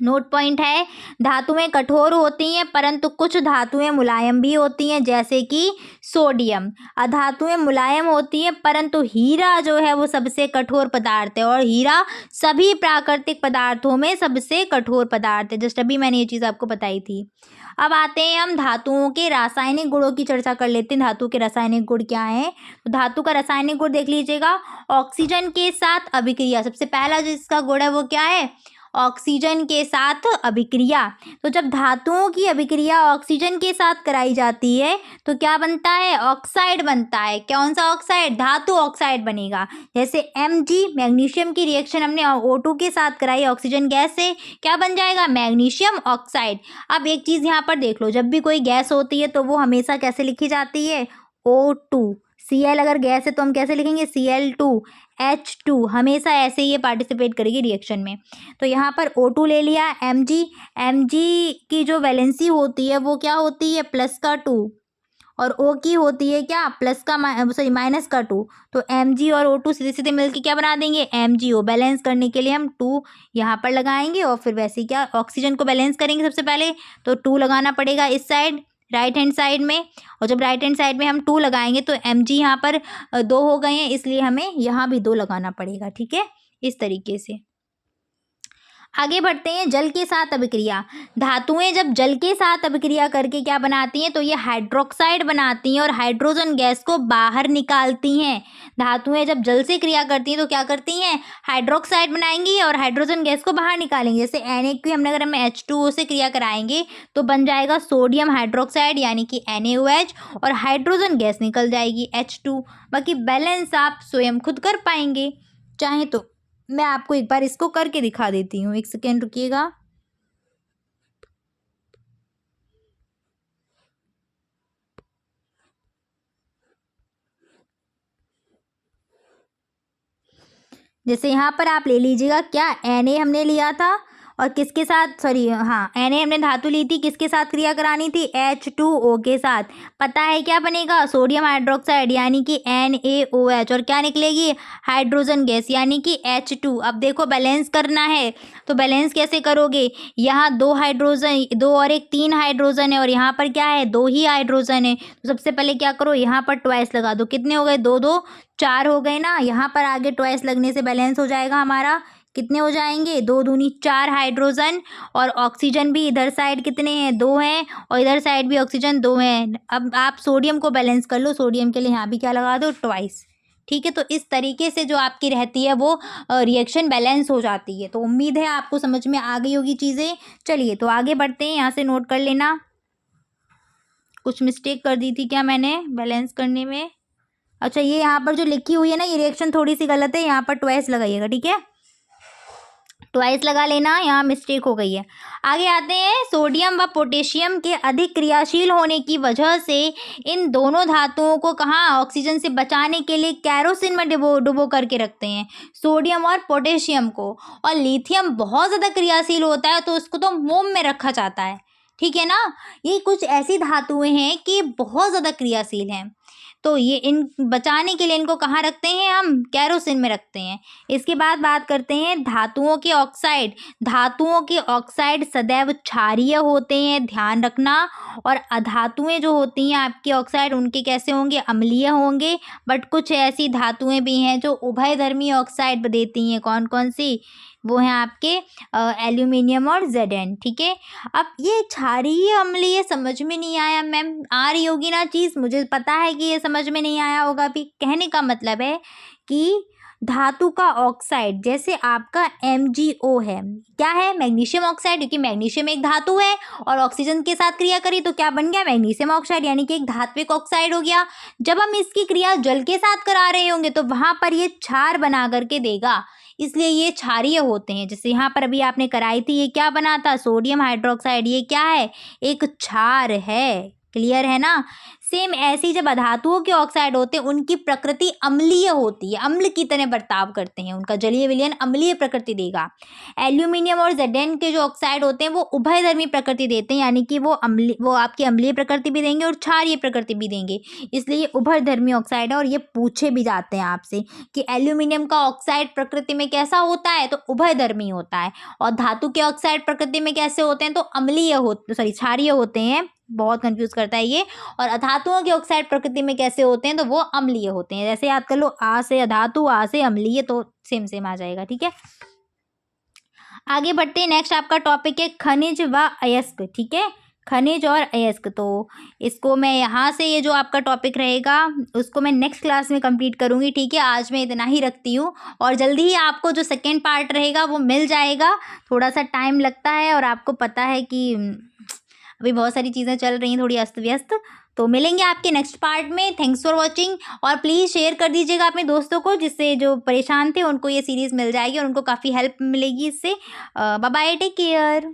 नोट पॉइंट है, धातुएं कठोर होती हैं परंतु कुछ धातुएं मुलायम भी होती हैं, जैसे कि सोडियम। अधातुएं मुलायम होती हैं परंतु हीरा जो है वो सबसे कठोर पदार्थ है और हीरा सभी प्राकृतिक पदार्थों में सबसे कठोर पदार्थ है। जस्ट अभी मैंने ये चीज़ आपको बताई थी। अब आते हैं हम धातुओं के रासायनिक गुणों की चर्चा कर लेते हैं। धातु के रासायनिक गुण क्या हैं, तो धातु का रासायनिक गुण देख लीजिएगा, ऑक्सीजन के साथ अभिक्रिया। सबसे पहला जो इसका गुण है वो क्या है, ऑक्सीजन के साथ अभिक्रिया। तो जब धातुओं की अभिक्रिया ऑक्सीजन के साथ कराई जाती है तो क्या बनता है, ऑक्साइड बनता है। कौन सा ऑक्साइड, धातु ऑक्साइड बनेगा। जैसे Mg, मैग्नीशियम की रिएक्शन हमने O2 के साथ कराई ऑक्सीजन गैस से, क्या बन जाएगा, मैग्नीशियम ऑक्साइड। अब एक चीज़ यहाँ पर देख लो, जब भी कोई गैस होती है तो वो हमेशा कैसे लिखी जाती है, O2। Cl अगर गैस है तो हम कैसे लिखेंगे, Cl2, H2, हमेशा ऐसे ही ये पार्टिसिपेट करेगी रिएक्शन में। तो यहाँ पर O2 ले लिया, Mg की जो वैलेंसी होती है वो क्या होती है, प्लस का 2 और O की होती है क्या, प्लस का माइनस का 2। तो Mg और O2 सीधे सीधे मिलकर क्या बना देंगे, MgO। बैलेंस करने के लिए हम 2 यहाँ पर लगाएंगे और फिर वैसे क्या, ऑक्सीजन को बैलेंस करेंगे सबसे पहले तो 2 लगाना पड़ेगा इस साइड, राइट हैंड साइड में। और जब राइट हैंड साइड में हम 2 लगाएंगे तो Mg यहाँ पर 2 हो गए हैं, इसलिए हमें यहाँ भी 2 लगाना पड़ेगा। ठीक है, इस तरीके से आगे बढ़ते हैं। जल के साथ अभिक्रिया, धातुएं जब जल के साथ अभिक्रिया करके क्या बनाती हैं, तो ये हाइड्रोक्साइड बनाती हैं और हाइड्रोजन गैस को बाहर निकालती हैं। धातुएं जब जल से क्रिया करती हैं तो क्या करती हैं, हाइड्रोक्साइड बनाएंगी और हाइड्रोजन गैस को बाहर निकालेंगे। जैसे Na की हमने अगर हम H2O से क्रिया कराएंगे तो बन जाएगा सोडियम हाइड्रोक्साइड यानी कि NaOH और हाइड्रोजन गैस निकल जाएगी H2। बाकी बैलेंस आप स्वयं खुद कर पाएंगे, चाहे तो मैं आपको एक बार इसको करके दिखा देती हूँ, एक सेकेंड रुकिएगा। जैसे यहाँ पर आप ले लीजिएगा, क्या Na हमने लिया था और किसके साथ, सॉरी हाँ, Na हमने धातु ली थी, किसके साथ क्रिया करानी थी, H2O के साथ। पता है क्या बनेगा, सोडियम हाइड्रोक्साइड यानी कि NaOH और क्या निकलेगी, हाइड्रोजन गैस यानी कि H2। अब देखो बैलेंस करना है तो बैलेंस कैसे करोगे, यहाँ 2 हाइड्रोजन, 2 और 1 3 हाइड्रोजन है और यहाँ पर क्या है, 2 ही हाइड्रोजन है। तो सबसे पहले क्या करो, यहाँ पर ट्वाइस लगा दो, कितने हो गए, 2 2 4 हो गए ना। यहाँ पर आगे ट्वाइस लगने से बैलेंस हो जाएगा हमारा, कितने हो जाएंगे, 2 दूनी 4 हाइड्रोजन और ऑक्सीजन भी इधर साइड कितने हैं, 2 हैं और इधर साइड भी ऑक्सीजन 2 हैं। अब आप सोडियम को बैलेंस कर लो, सोडियम के लिए यहाँ भी क्या लगा दो, ट्वाइस। ठीक है, तो इस तरीके से जो आपकी रहती है वो रिएक्शन बैलेंस हो जाती है। तो उम्मीद है आपको समझ में आ गई होगी चीज़ें। चलिए तो आगे बढ़ते हैं, यहाँ से नोट कर लेना, कुछ मिस्टेक कर दी थी क्या मैंने बैलेंस करने में। अच्छा, ये यहाँ पर जो लिखी हुई है ना, ये रिएक्शन थोड़ी सी गलत है, यहाँ पर ट्वाइस लगाइएगा। ठीक है, ट्वाइस लगा लेना, यहाँ मिस्टेक हो गई है। आगे आते हैं, सोडियम व पोटेशियम के अधिक क्रियाशील होने की वजह से इन दोनों धातुओं को कहाँ ऑक्सीजन से बचाने के लिए कैरोसिन में डुबो करके रखते हैं, सोडियम और पोटेशियम को। और लिथियम बहुत ज़्यादा क्रियाशील होता है तो उसको तो मोम में रखा जाता है, ठीक है ना। ये कुछ ऐसी धातुएं हैं कि बहुत ज़्यादा क्रियाशील हैं, तो ये इन बचाने के लिए इनको कहाँ रखते हैं, हम कैरोसिन में रखते हैं। इसके बाद बात करते हैं धातुओं के ऑक्साइड। धातुओं के ऑक्साइड सदैव क्षारीय होते हैं, ध्यान रखना। और अधातुएं जो होती हैं आपके ऑक्साइड, उनके कैसे होंगे, अम्लीय होंगे। बट कुछ ऐसी धातुएं भी हैं जो उभयधर्मी ऑक्साइड देती हैं, कौन कौन सी, वो हैं आपके एल्यूमिनियम और Zn, ठीक है। अब ये क्षारीय अम्लीय समझ में नहीं आया मैम, आ रही होगी ना चीज़, मुझे पता है कि ये समझ में नहीं आया होगा। अभी कहने का मतलब है कि धातु का ऑक्साइड जैसे आपका MgO है, क्या है, मैग्नीशियम ऑक्साइड, क्योंकि मैग्नीशियम एक धातु है और ऑक्सीजन के साथ क्रिया करी तो क्या बन गया, मैग्नीशियम ऑक्साइड, यानी कि एक धात्विक ऑक्साइड हो गया। जब हम इसकी क्रिया जल के साथ करा रहे होंगे तो वहाँ पर ये क्षार बना करके देगा, इसलिए ये क्षारीय होते हैं। जैसे यहाँ पर अभी आपने कराई थी, ये क्या बना था, सोडियम हाइड्रोक्साइड, ये क्या है, एक क्षार है, क्लियर है ना। सेम ऐसी जब अधातुओं के ऑक्साइड होते हैं उनकी प्रकृति अम्लीय होती है, अम्ल की तरह बर्ताव करते हैं, उनका जलीय विलयन अम्लीय प्रकृति देगा। एल्यूमिनियम और Zn के जो ऑक्साइड होते हैं वो उभयधर्मी प्रकृति देते हैं, यानी कि वो आपकी अम्लीय प्रकृति भी देंगे और क्षारीय प्रकृति भी देंगे, इसलिए ये उभयधर्मी ऑक्साइड है। और ये पूछे भी जाते हैं आपसे कि एल्यूमिनियम का ऑक्साइड प्रकृति में कैसा होता है, तो उभयधर्मी होता है। और धातु के ऑक्साइड प्रकृति में कैसे होते हैं, तो क्षारीय होते हैं, बहुत कंफ्यूज करता है ये। और अधातुओं के ऑक्साइड प्रकृति में कैसे होते हैं, तो वो अम्लीय होते हैं। जैसे याद कर लो, आ से अधातु, आ से अम्लीय, तो सेम आ जाएगा, ठीक है। आगे बढ़ते हैं, नेक्स्ट आपका टॉपिक है खनिज व अयस्क, ठीक है, खनिज और अयस्क। तो इसको मैं यहाँ से, ये जो आपका टॉपिक रहेगा उसको मैं नेक्स्ट क्लास में कंप्लीट करूँगी, ठीक है। आज मैं इतना ही रखती हूँ और जल्दी ही आपको जो सेकेंड पार्ट रहेगा वो मिल जाएगा। थोड़ा सा टाइम लगता है और आपको पता है कि अभी बहुत सारी चीज़ें चल रही हैं थोड़ी अस्त व्यस्त, तो मिलेंगे आपके नेक्स्ट पार्ट में। थैंक्स फॉर वॉचिंग, और प्लीज़ शेयर कर दीजिएगा अपने दोस्तों को, जिससे जो परेशान थे उनको ये सीरीज़ मिल जाएगी और उनको काफ़ी हेल्प मिलेगी इससे। Bye bye, take care.